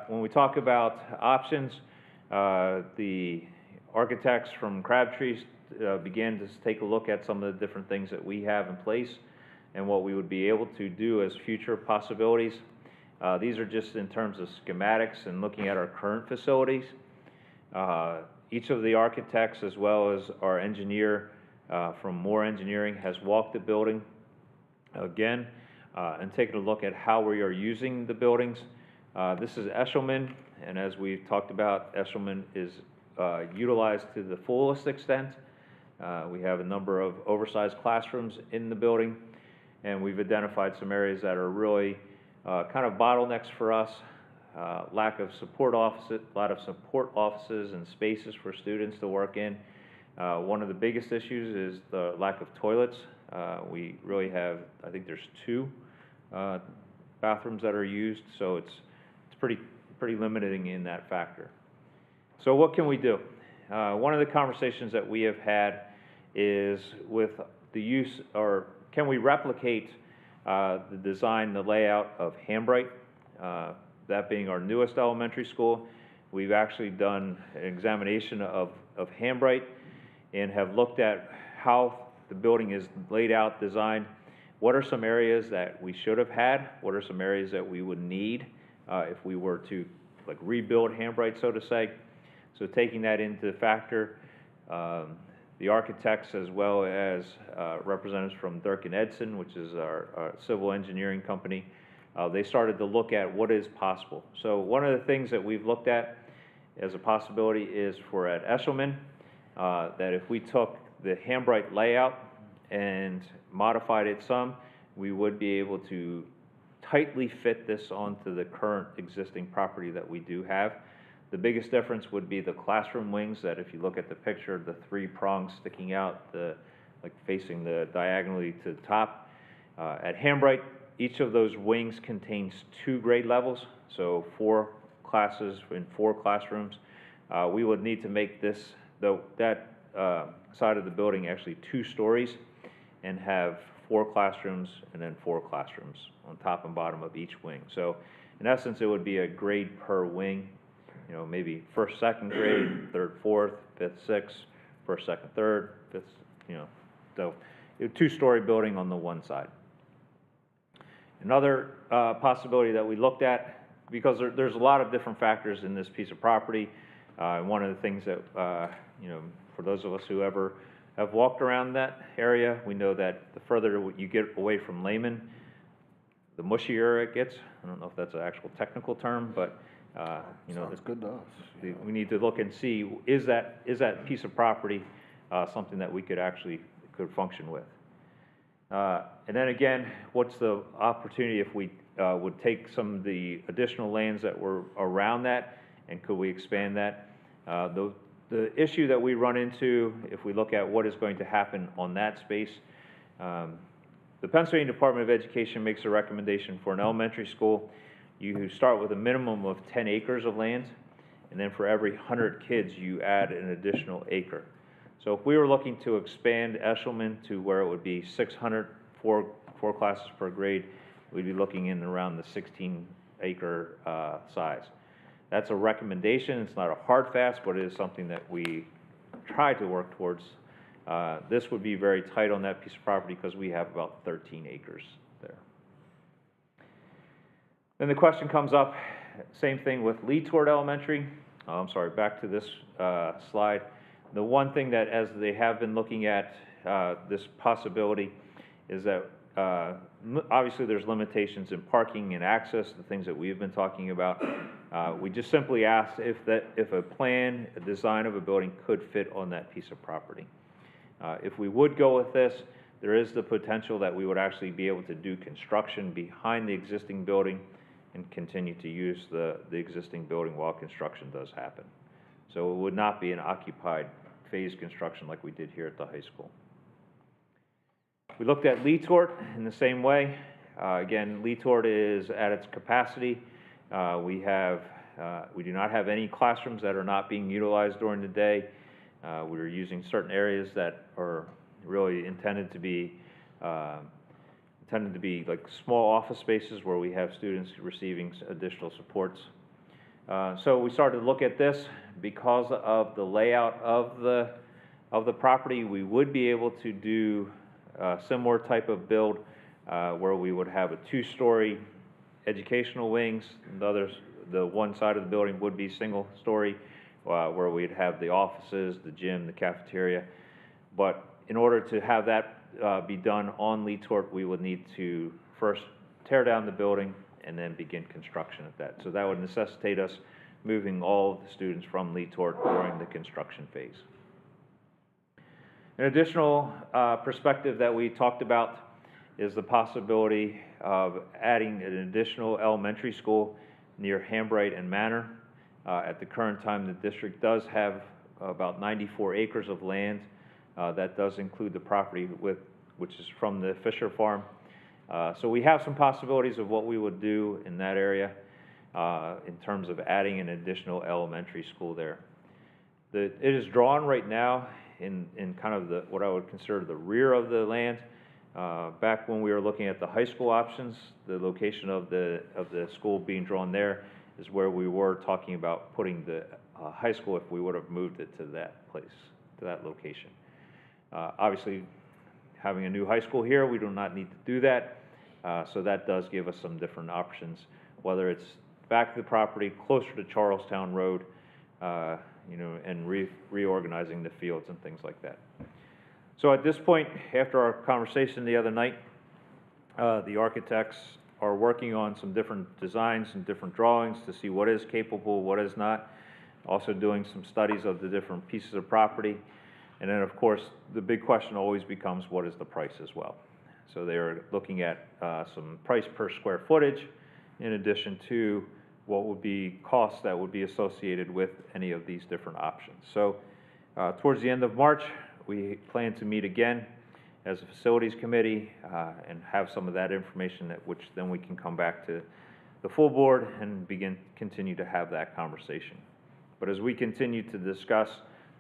When we talk about options, the architects from Crabtree began to take a look at some of the different things that we have in place and what we would be able to do as future possibilities. These are just in terms of schematics and looking at our current facilities. Each of the architects, as well as our engineer from Moore Engineering, has walked the building again and taken a look at how we are using the buildings. This is Eshelman, and as we've talked about, Eshelman is utilized to the fullest extent. We have a number of oversized classrooms in the building, and we've identified some areas that are really kind of bottlenecks for us. Lack of support offices, a lot of support offices and spaces for students to work in. One of the biggest issues is the lack of toilets. We really have, I think there's 2 bathrooms that are used, so it's pretty limiting in that factor. So what can we do? One of the conversations that we have had is with the use, or can we replicate the design, the layout of Hambright, that being our newest elementary school. We've actually done an examination of Hambright and have looked at how the building is laid out, designed. What are some areas that we should have had? What are some areas that we would need if we were to like rebuild Hambright, so to say? So taking that into factor, the architects, as well as representatives from Durkin Edson, which is our civil engineering company, they started to look at what is possible. So one of the things that we've looked at as a possibility is for at Eshelman, that if we took the Hambright layout and modified it some, we would be able to tightly fit this onto the current existing property that we do have. The biggest difference would be the classroom wings, that if you look at the picture, the 3 prongs sticking out, the like facing the diagonally to the top. At Hambright, each of those wings contains 2 grade levels, so 4 classes in 4 classrooms. We would need to make this, that side of the building actually 2 stories and have 4 classrooms and then 4 classrooms on top and bottom of each wing. So in essence, it would be a grade per wing, you know, maybe 1st, 2nd grade, 3rd, 4th, 5th, 6th, 1st, 2nd, 3rd, 5th, you know, so a 2-story building on the one side. Another possibility that we looked at, because there's a lot of different factors in this piece of property, one of the things that, you know, for those of us who ever have walked around that area, we know that the further you get away from Lehman, the mushier it gets. I don't know if that's an actual technical term, but you know, Sounds good to us. we need to look and see, is that piece of property something that we could function with? And then again, what's the opportunity if we would take some of the additional lands that were around that, and could we expand that? The issue that we run into, if we look at what is going to happen on that space, the Pennsylvania Department of Education makes a recommendation for an elementary school. You start with a minimum of 10 acres of land, and then for every 100 kids, you add an additional acre. So if we were looking to expand Eshelman to where it would be 600, 4 classes per grade, we'd be looking in around the 16-acre size. That's a recommendation. It's not a hard fast, but it is something that we try to work towards. This would be very tight on that piece of property because we have about 13 acres there. Then the question comes up, same thing with Lee Tort Elementary. I'm sorry, back to this slide. The one thing that, as they have been looking at this possibility, is that obviously there's limitations in parking and access, the things that we've been talking about. We just simply asked if a plan, a design of a building could fit on that piece of property. If we would go with this, there is the potential that we would actually be able to do construction behind the existing building and continue to use the existing building while construction does happen. So it would not be an occupied phase construction like we did here at the high school. We looked at Lee Tort in the same way. Again, Lee Tort is at its capacity. We do not have any classrooms that are not being utilized during the day. We're using certain areas that are really intended to be like small office spaces where we have students receiving additional supports. So we started to look at this. Because of the layout of the property, we would be able to do a similar type of build where we would have a 2-story educational wings. The one side of the building would be single-story, where we'd have the offices, the gym, the cafeteria. But in order to have that be done on Lee Tort, we would need to first tear down the building and then begin construction of that. So that would necessitate us moving all of the students from Lee Tort during the construction phase. An additional perspective that we talked about is the possibility of adding an additional elementary school near Hambright and Manor. At the current time, the district does have about 94 acres of land. That does include the property which is from the Fisher Farm. So we have some possibilities of what we would do in that area in terms of adding an additional elementary school there. It is drawn right now in kind of what I would consider the rear of the land. Back when we were looking at the high school options, the location of the school being drawn there is where we were talking about putting the high school if we would have moved it to that place, to that location. Obviously, having a new high school here, we do not need to do that. So that does give us some different options, whether it's back to the property, closer to Charlestown Road, you know, and reorganizing the fields and things like that. So at this point, after our conversation the other night, the architects are working on some different designs and different drawings to see what is capable, what is not. Also doing some studies of the different pieces of property. And then, of course, the big question always becomes, what is the price as well? So they are looking at some price per square footage, in addition to what would be costs that would be associated with any of these different options. So towards the end of March, we plan to meet again as a facilities committee and have some of that information which then we can come back to the full board and continue to have that conversation. But as we continue to discuss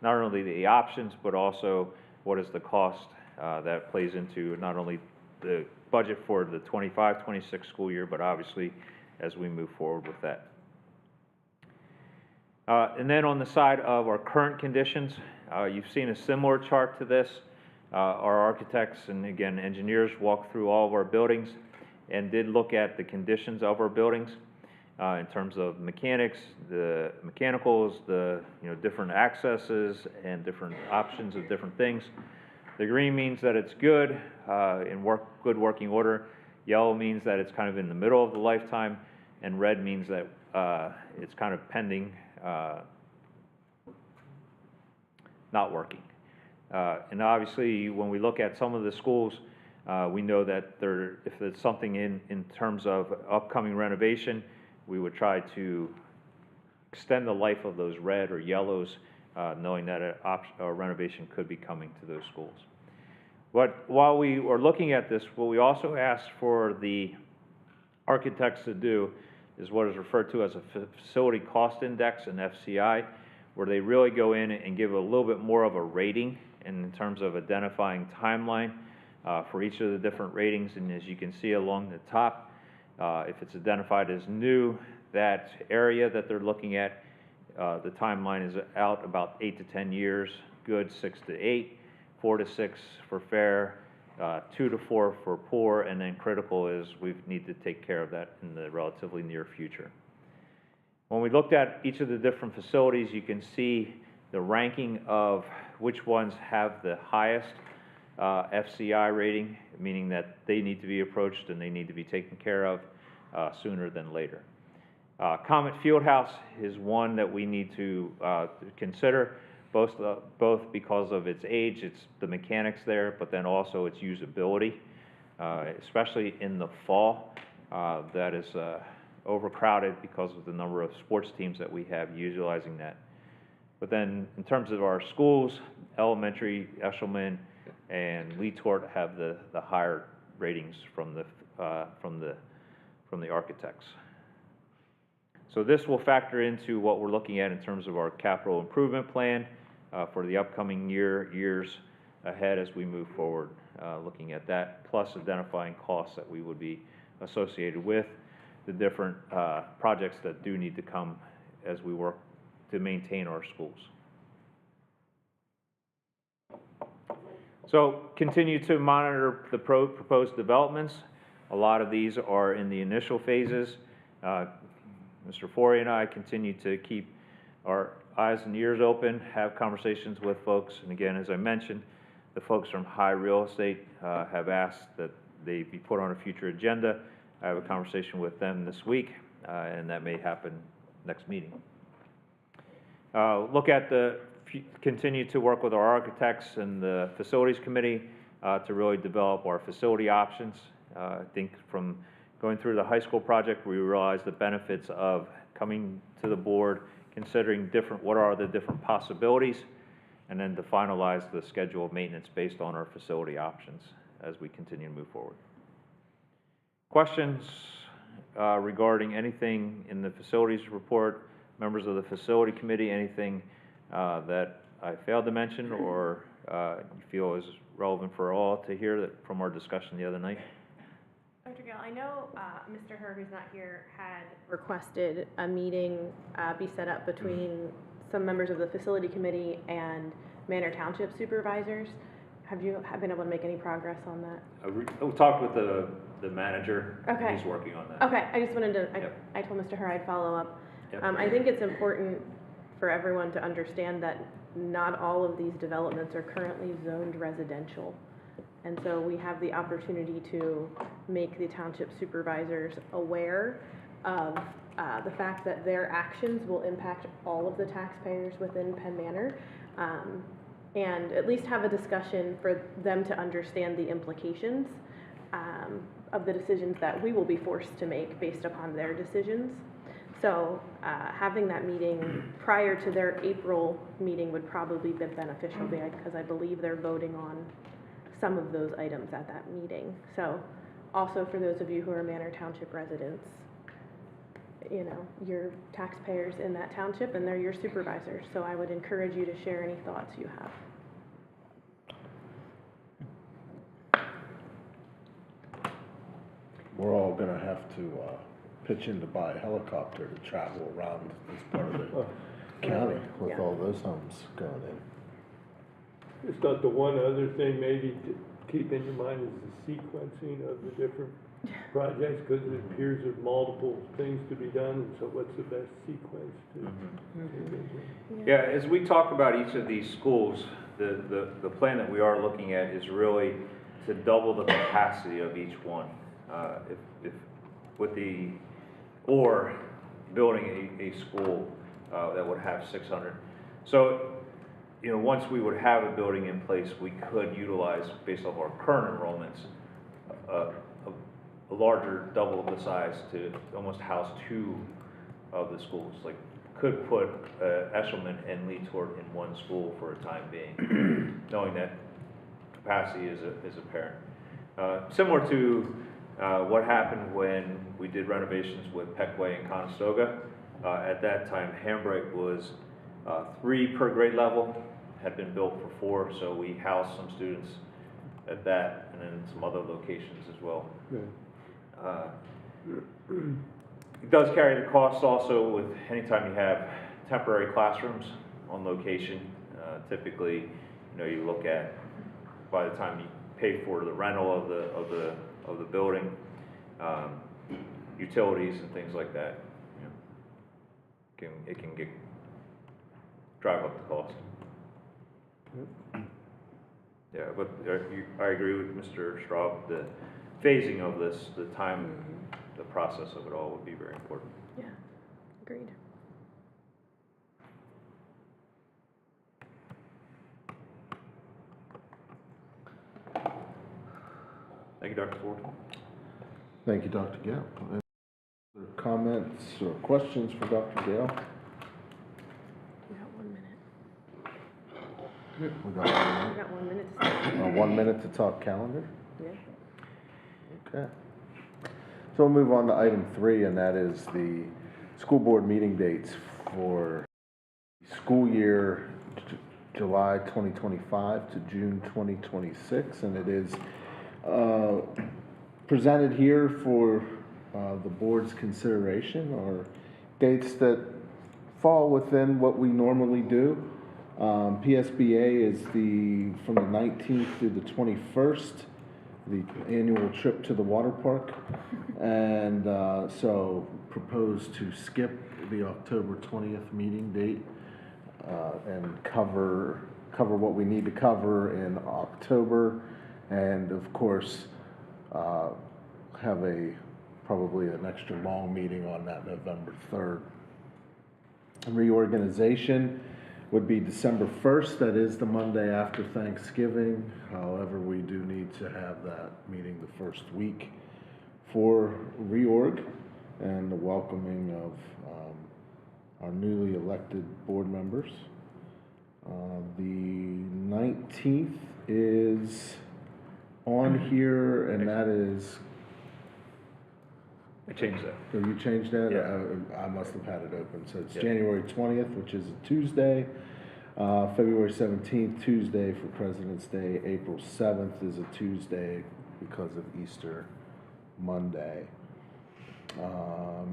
not only the options, but also what is the cost that plays into not only the budget for the 25-26 school year, but obviously as we move forward with that. And then on the side of our current conditions, you've seen a similar chart to this. Our architects and again engineers walked through all of our buildings and did look at the conditions of our buildings in terms of mechanics, the mechanicals, the different accesses and different options of different things. The green means that it's good, good working order. Yellow means that it's kind of in the middle of the lifetime, and red means that it's kind of pending, not working. And obviously, when we look at some of the schools, we know that if there's something in terms of upcoming renovation, we would try to extend the life of those red or yellows, knowing that a renovation could be coming to those schools. But while we were looking at this, what we also asked for the architects to do is what is referred to as a facility cost index, an FCI, where they really go in and give a little bit more of a rating in terms of identifying timeline for each of the different ratings. And as you can see along the top, if it's identified as new, that area that they're looking at, the timeline is out about 8 to 10 years, good 6 to 8, 4 to 6 for fair, 2 to 4 for poor, and then critical is we need to take care of that in the relatively near future. When we looked at each of the different facilities, you can see the ranking of which ones have the highest FCI rating, meaning that they need to be approached and they need to be taken care of sooner than later. Comet Fieldhouse is one that we need to consider, both because of its age, it's the mechanics there, but then also its usability, especially in the fall. That is overcrowded because of the number of sports teams that we have utilizing that. But then in terms of our schools, elementary, Eshelman, and Lee Tort have the higher ratings from the architects. So this will factor into what we're looking at in terms of our capital improvement plan for the upcoming years ahead as we move forward, looking at that, plus identifying costs that we would be associated with the different projects that do need to come as we work to maintain our schools. So continue to monitor the proposed developments. A lot of these are in the initial phases. Mr. Forey and I continue to keep our eyes and ears open, have conversations with folks. And again, as I mentioned, the folks from High Real Estate have asked that they be put on a future agenda. I have a conversation with them this week, and that may happen next meeting. Continue to work with our architects and the facilities committee to really develop our facility options. I think from going through the high school project, we realized the benefits of coming to the board, considering what are the different possibilities, and then to finalize the schedule of maintenance based on our facility options as we continue to move forward. Questions regarding anything in the facilities report, members of the facility committee, anything that I failed to mention or you feel is relevant for all to hear from our discussion the other night? Dr. Gale, I know Mr. Herr, who's not here, had requested a meeting be set up between some members of the facility committee and Manor Township supervisors. Have you been able to make any progress on that? We talked with the manager. Okay. He's working on that. Okay, I just wanted to, Yep. I told Mr. Herr I'd follow up. Yep. I think it's important for everyone to understand that not all of these developments are currently zoned residential. And so we have the opportunity to make the township supervisors aware of the fact that their actions will impact all of the taxpayers within Penn Manor, and at least have a discussion for them to understand the implications of the decisions that we will be forced to make based upon their decisions. So having that meeting prior to their April meeting would probably be beneficial because I believe they're voting on some of those items at that meeting. So also for those of you who are Manor Township residents, you know, you're taxpayers in that township and they're your supervisors. So I would encourage you to share any thoughts you have. We're all gonna have to pitch in to buy a helicopter to travel around this part of the county with Yeah. all those homes going in. Just thought the one other thing maybe to keep in your mind is the sequencing of the different projects, because it appears there's multiple things to be done, and so what's the best sequence to? Yeah, as we talk about each of these schools, the plan that we are looking at is really to double the capacity of each one. If with the, or building a school that would have 600. So, you know, once we would have a building in place, we could utilize, based off our current enrollments, a larger, double of the size to almost house 2 of the schools. Like, could put Eshelman and Lee Tort in one school for a time being, knowing that capacity is apparent. Similar to what happened when we did renovations with Peckway and Conestoga. At that time, Hambright was 3 per grade level, had been built for 4, so we housed some students at that, and then some other locations as well. It does carry the cost also with anytime you have temporary classrooms on location. Typically, you know, you look at, by the time you pay for the rental of the building, utilities and things like that, you know, it can drive up the cost. Yeah, but I agree with Mr. Straub. The phasing of this, the time, the process of it all would be very important. Yeah, agreed. Thank you, Dr. Ford. Thank you, Dr. Gale. Any other comments or questions for Dr. Gale? We got 1 minute. We got We got 1 minute to start. 1 minute to talk calendar? Yeah. Okay. So we'll move on to item 3, and that is the school board meeting dates for school year July 2025 to June 2026, and it is presented here for the board's consideration, or dates that fall within what we normally do. PSBA is from the 19th through the 21st, the annual trip to the water park, and so propose to skip the October 20th meeting date and cover what we need to cover in October, and of course have probably an extra long meeting on that November 3rd. Reorganization would be December 1st, that is the Monday after Thanksgiving. However, we do need to have that meeting the first week for reorg and the welcoming of our newly elected board members. The 19th is on here, and that is... I changed that. So you changed that? Yeah. I must have had it open. So it's Yeah. January 20th, which is a Tuesday. February 17th, Tuesday for President's Day. April 7th is a Tuesday because of Easter Monday.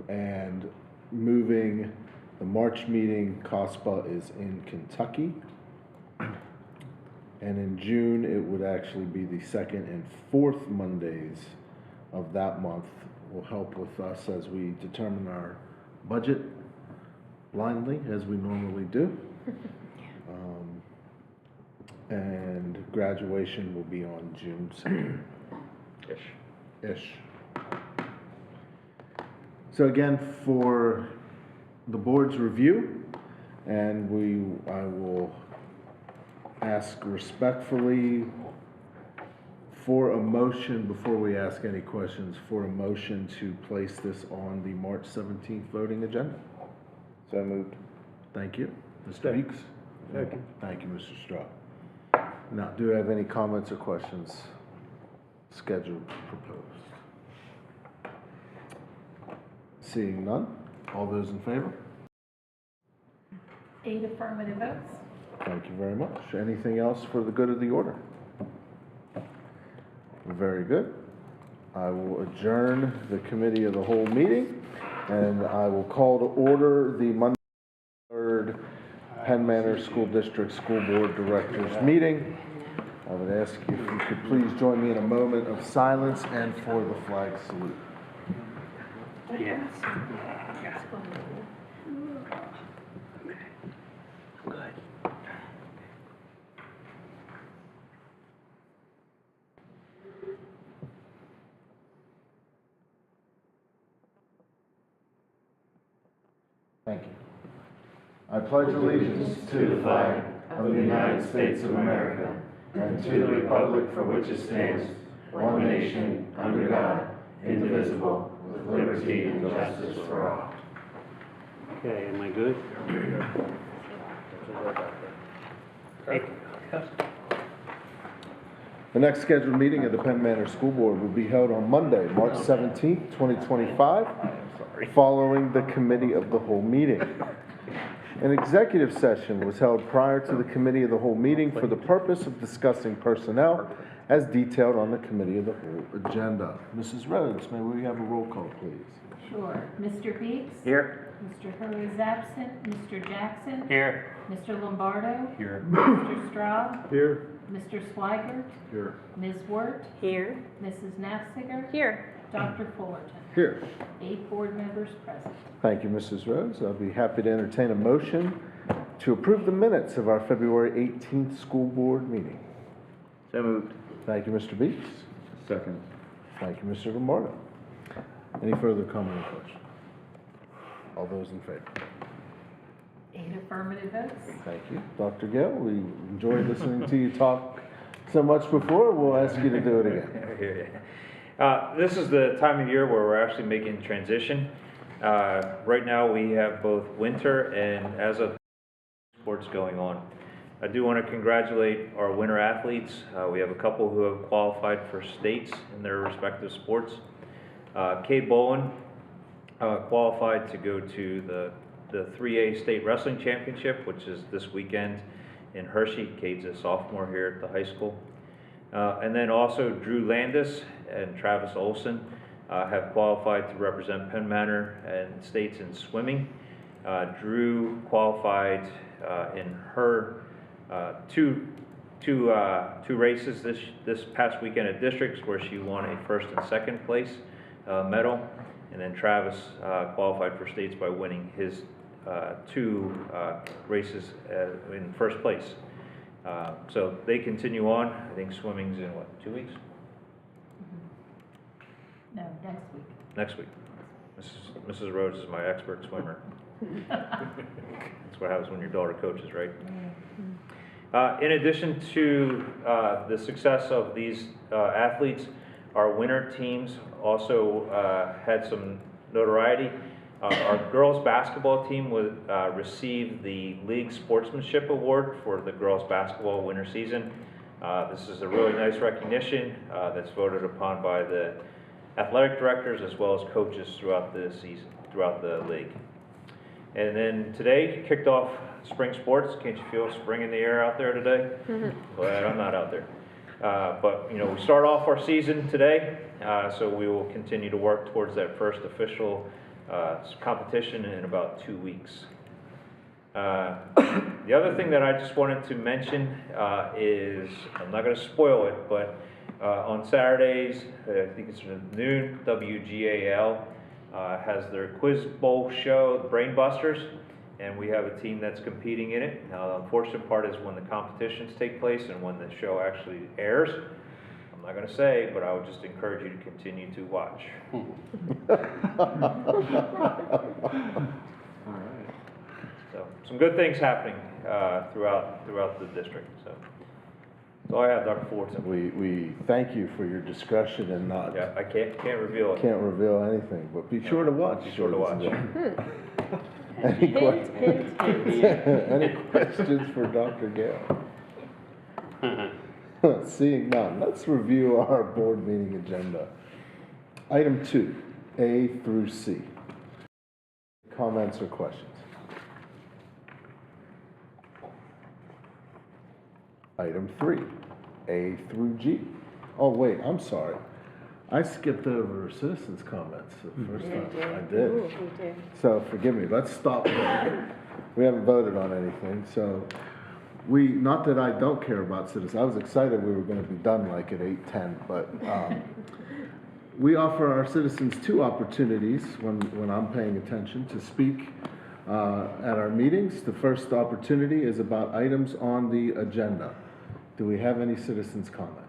And moving the March meeting, COSPA is in Kentucky. And in June, it would actually be the 2nd and 4th Mondays of that month. Will help with us as we determine our budget blindly, as we normally do. And graduation will be on June 2nd. Ish. So again, for the board's review, and I will ask respectfully for a motion, before we ask any questions, for a motion to place this on the March 17th voting agenda. So moved. Thank you. Mr. Beeks? Second. Thank you, Mr. Straub. Now, do you have any comments or questions scheduled, proposed? Seeing none, all those in favor? 8 affirmative votes. Thank you very much. Anything else for the good of the order? Very good. I will adjourn the committee of the whole meeting, and I will call to order the Monday, 3rd Penn Manor School District School Board Directors meeting. I would ask if you could please join me in a moment of silence and for the flag salute. Yes. Thank you. I pledge allegiance to the flag of the United States of America and to the republic for which it stands, one nation, under God, indivisible, with liberty and justice for all. Okay, am I good? The next scheduled meeting of the Penn Manor School Board will be held on Monday, March 17th, 2025, following the committee of the whole meeting. An executive session was held prior to the committee of the whole meeting for the purpose of discussing personnel as detailed on the committee of the whole agenda. Mrs. Rhodes, may we have a roll call, please? Sure. Mr. Beeks? Here. Mr. Ho is absent. Mr. Jackson? Here. Mr. Lombardo? Here. Mr. Straub? Here. Mr. Swigert? Here. Ms. Wirt? Here. Mrs. Knapziger? Here. Dr. Fullerton? Here. 8 board members present. Thank you, Mrs. Rhodes. I'll be happy to entertain a motion to approve the minutes of our February 18th school board meeting. So moved. Thank you, Mr. Beeks. Second. Thank you, Mr. Lombardo. Any further comment or question? All those in favor? 8 affirmative votes. Thank you. Dr. Gale, we enjoyed listening to you talk so much before. We'll ask you to do it again. I hear you. This is the time of year where we're actually making transition. Right now, we have both winter and as of sports going on. I do want to congratulate our winter athletes. We have a couple who have qualified for states in their respective sports. Cade Bowen qualified to go to the 3A State Wrestling Championship, which is this weekend in Hershey. Cade's a sophomore here at the high school. And then also Drew Landis and Travis Olson have qualified to represent Penn Manor and states in swimming. Drew qualified in her two races this past weekend at districts where she won a first and second place medal, and then Travis qualified for states by winning his 2 races in first place. So they continue on. I think swimming's in what, 2 weeks? No, next week. Next week. Mrs. Rhodes is my expert swimmer. That's what happens when your daughter coaches, right? In addition to the success of these athletes, our winter teams also had some notoriety. Our girls basketball team would receive the League Sportsmanship Award for the girls basketball winter season. This is a really nice recognition that's voted upon by the athletic directors as well as coaches throughout the season, throughout the league. And then today kicked off spring sports. Can't you feel spring in the air out there today? Glad I'm not out there. But you know, we start off our season today, so we will continue to work towards that first official competition in about 2 weeks. The other thing that I just wanted to mention is, I'm not going to spoil it, but on Saturdays, I think it's noon, WGAL has their Quiz Bowl show, Brain Busters, and we have a team that's competing in it. Now, the unfortunate part is when the competitions take place and when the show actually airs. I'm not going to say, but I would just encourage you to continue to watch. All right. So, some good things happening throughout the district. So, that's all I have, Dr. Fullerton. We thank you for your discretion and not. Yeah, I can't reveal it. Can't reveal anything, but be sure to watch. Be sure to watch. Any Hint, hint, hint. Any questions for Dr. Gale? Seeing none, let's review our board meeting agenda. Item 2, A through C. Comments or questions? Item 3, A through G. Oh, wait, I'm sorry. I skipped over citizens' comments the first time. I did. Ooh, you did. So forgive me, let's stop there. We haven't voted on anything, so not that I don't care about citizens, I was excited we were gonna be done like at 8:10, but, we offer our citizens 2 opportunities when I'm paying attention to speak at our meetings. The first opportunity is about items on the agenda. Do we have any citizens' comments?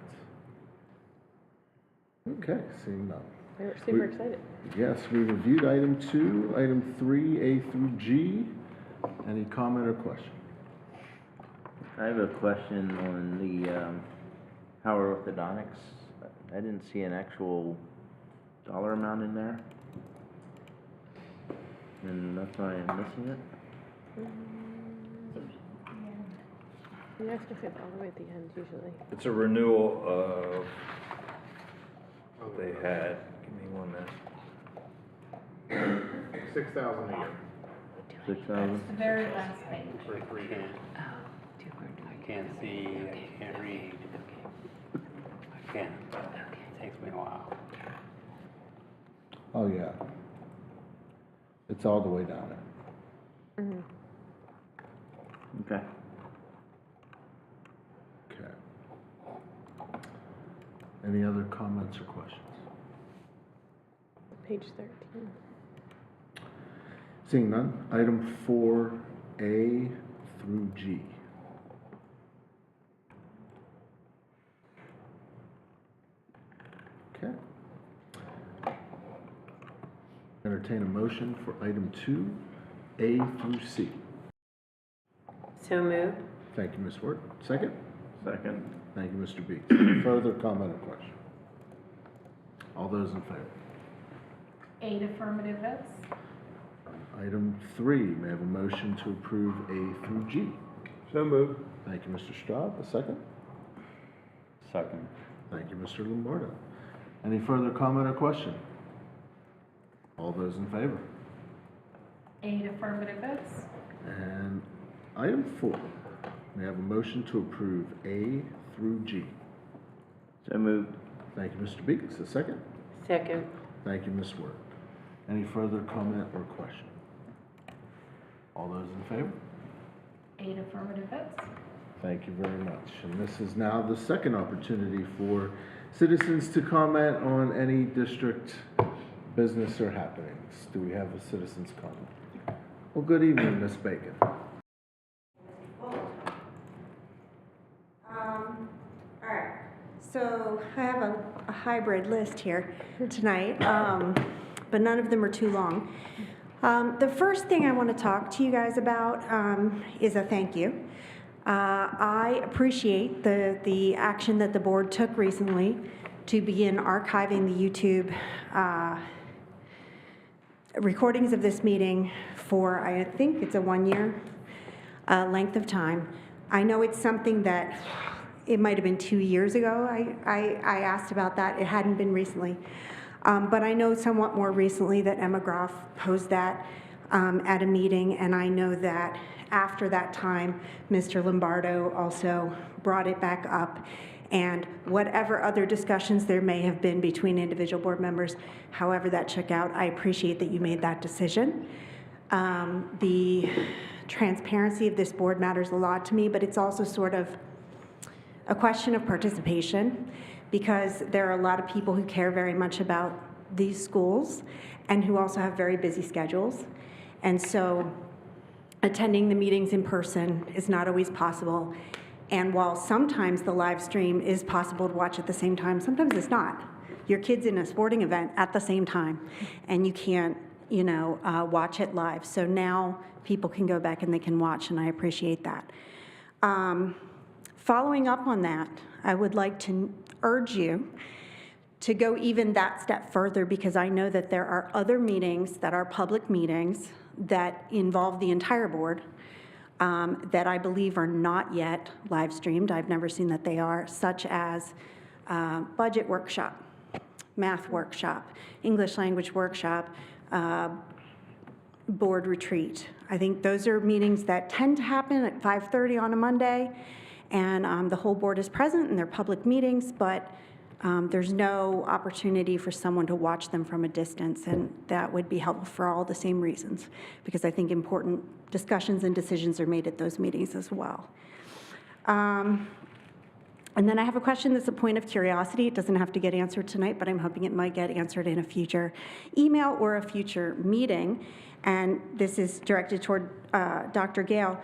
Okay, seeing none. We were super excited. Yes, we reviewed item 2, item 3, A through G. Any comment or question? I have a question on the Howard Orthodontics. I didn't see an actual dollar amount in there. And that's why I'm missing it. You guys can see it all the way at the end usually. It's a renewal of what they had. Give me 1 minute. $6,000 a year. 6,000? The very last page. I can't see, I can't read. I can, but it takes me a while. Oh, yeah. It's all the way down there. Okay. Okay. Any other comments or questions? Page 13. Seeing none, item 4A through G. Okay. Entertain a motion for item 2A through C. So moved. Thank you, Ms. Wirt. Second? Second. Thank you, Mr. Beeks. Any further comment or question? All those in favor? 8 affirmative votes. Item 3, may I have a motion to approve A through G? So moved. Thank you, Mr. Straub. A second? Second. Thank you, Mr. Lombardo. Any further comment or question? All those in favor? 8 affirmative votes. And item 4, may I have a motion to approve A through G? So moved. Thank you, Mr. Beeks. A second? Second. Thank you, Ms. Wirt. Any further comment or question? All those in favor? 8 affirmative votes. Thank you very much. And this is now the second opportunity for citizens to comment on any district business or happenings. Do we have a citizen's comment? Well, good evening, Ms. Bacon. All right, so I have a hybrid list here tonight, but none of them are too long. The first thing I want to talk to you guys about is a thank you. I appreciate the action that the board took recently to begin archiving the YouTube recordings of this meeting for, I think it's a 1-year length of time. I know it's something that, it might have been 2 years ago I asked about that. It hadn't been recently. But I know somewhat more recently that Emma Groff posed that at a meeting, and I know that after that time, Mr. Lombardo also brought it back up. And whatever other discussions there may have been between individual board members, however that shook out, I appreciate that you made that decision. The transparency of this board matters a lot to me, but it's also sort of a question of participation, because there are a lot of people who care very much about these schools and who also have very busy schedules. And so attending the meetings in person is not always possible. And while sometimes the live stream is possible to watch at the same time, sometimes it's not. Your kid's in a sporting event at the same time, and you can't, watch it live. So now people can go back and they can watch, and I appreciate that. Following up on that, I would like to urge you to go even that step further, because I know that there are other meetings that are public meetings that involve the entire board, that I believe are not yet live streamed. I've never seen that they are, such as budget workshop, math workshop, English language workshop, board retreat. I think those are meetings that tend to happen at 5:30 on a Monday, and the whole board is present, and they're public meetings, but there's no opportunity for someone to watch them from a distance, and that would be helpful for all the same reasons, because I think important discussions and decisions are made at those meetings as well. And then I have a question that's a point of curiosity. It doesn't have to get answered tonight, but I'm hoping it might get answered in a future email or a future meeting. And this is directed toward Dr. Gale.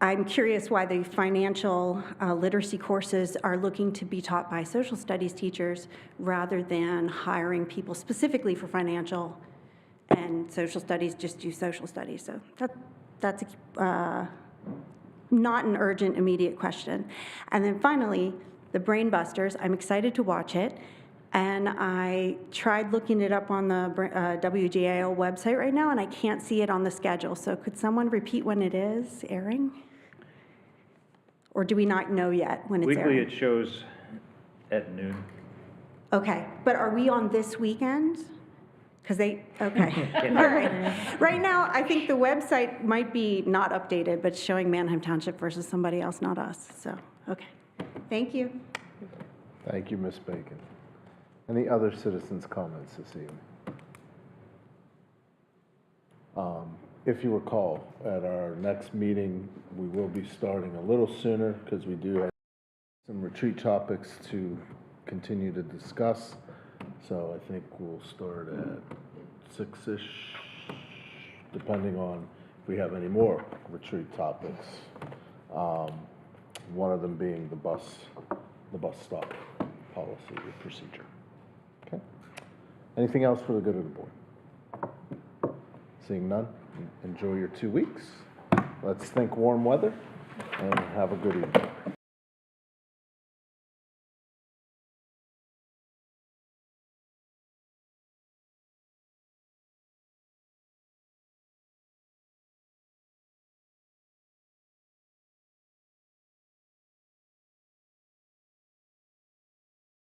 I'm curious why the financial literacy courses are looking to be taught by social studies teachers rather than hiring people specifically for financial, and social studies just do social studies. So that's not an urgent, immediate question. And then finally, the Brain Busters. I'm excited to watch it. And I tried looking it up on the WGAO website right now, and I can't see it on the schedule. So could someone repeat when it is airing? Or do we not know yet when it's airing? Weekly, it shows at noon. Okay, but are we on this weekend? Because they, okay, all right. Right now, I think the website might be not updated, but showing Manheim Township versus somebody else, not us. So, okay. Thank you. Thank you, Ms. Bacon. Any other citizens' comments this evening? If you recall, at our next meeting, we will be starting a little sooner because we do have some retreat topics to continue to discuss. So I think we'll start at 6-ish, depending on if we have any more retreat topics. One of them being the bus stop policy or procedure. Okay. Anything else for the good of the board? Seeing none, enjoy your 2 weeks. Let's think warm weather and have a good evening.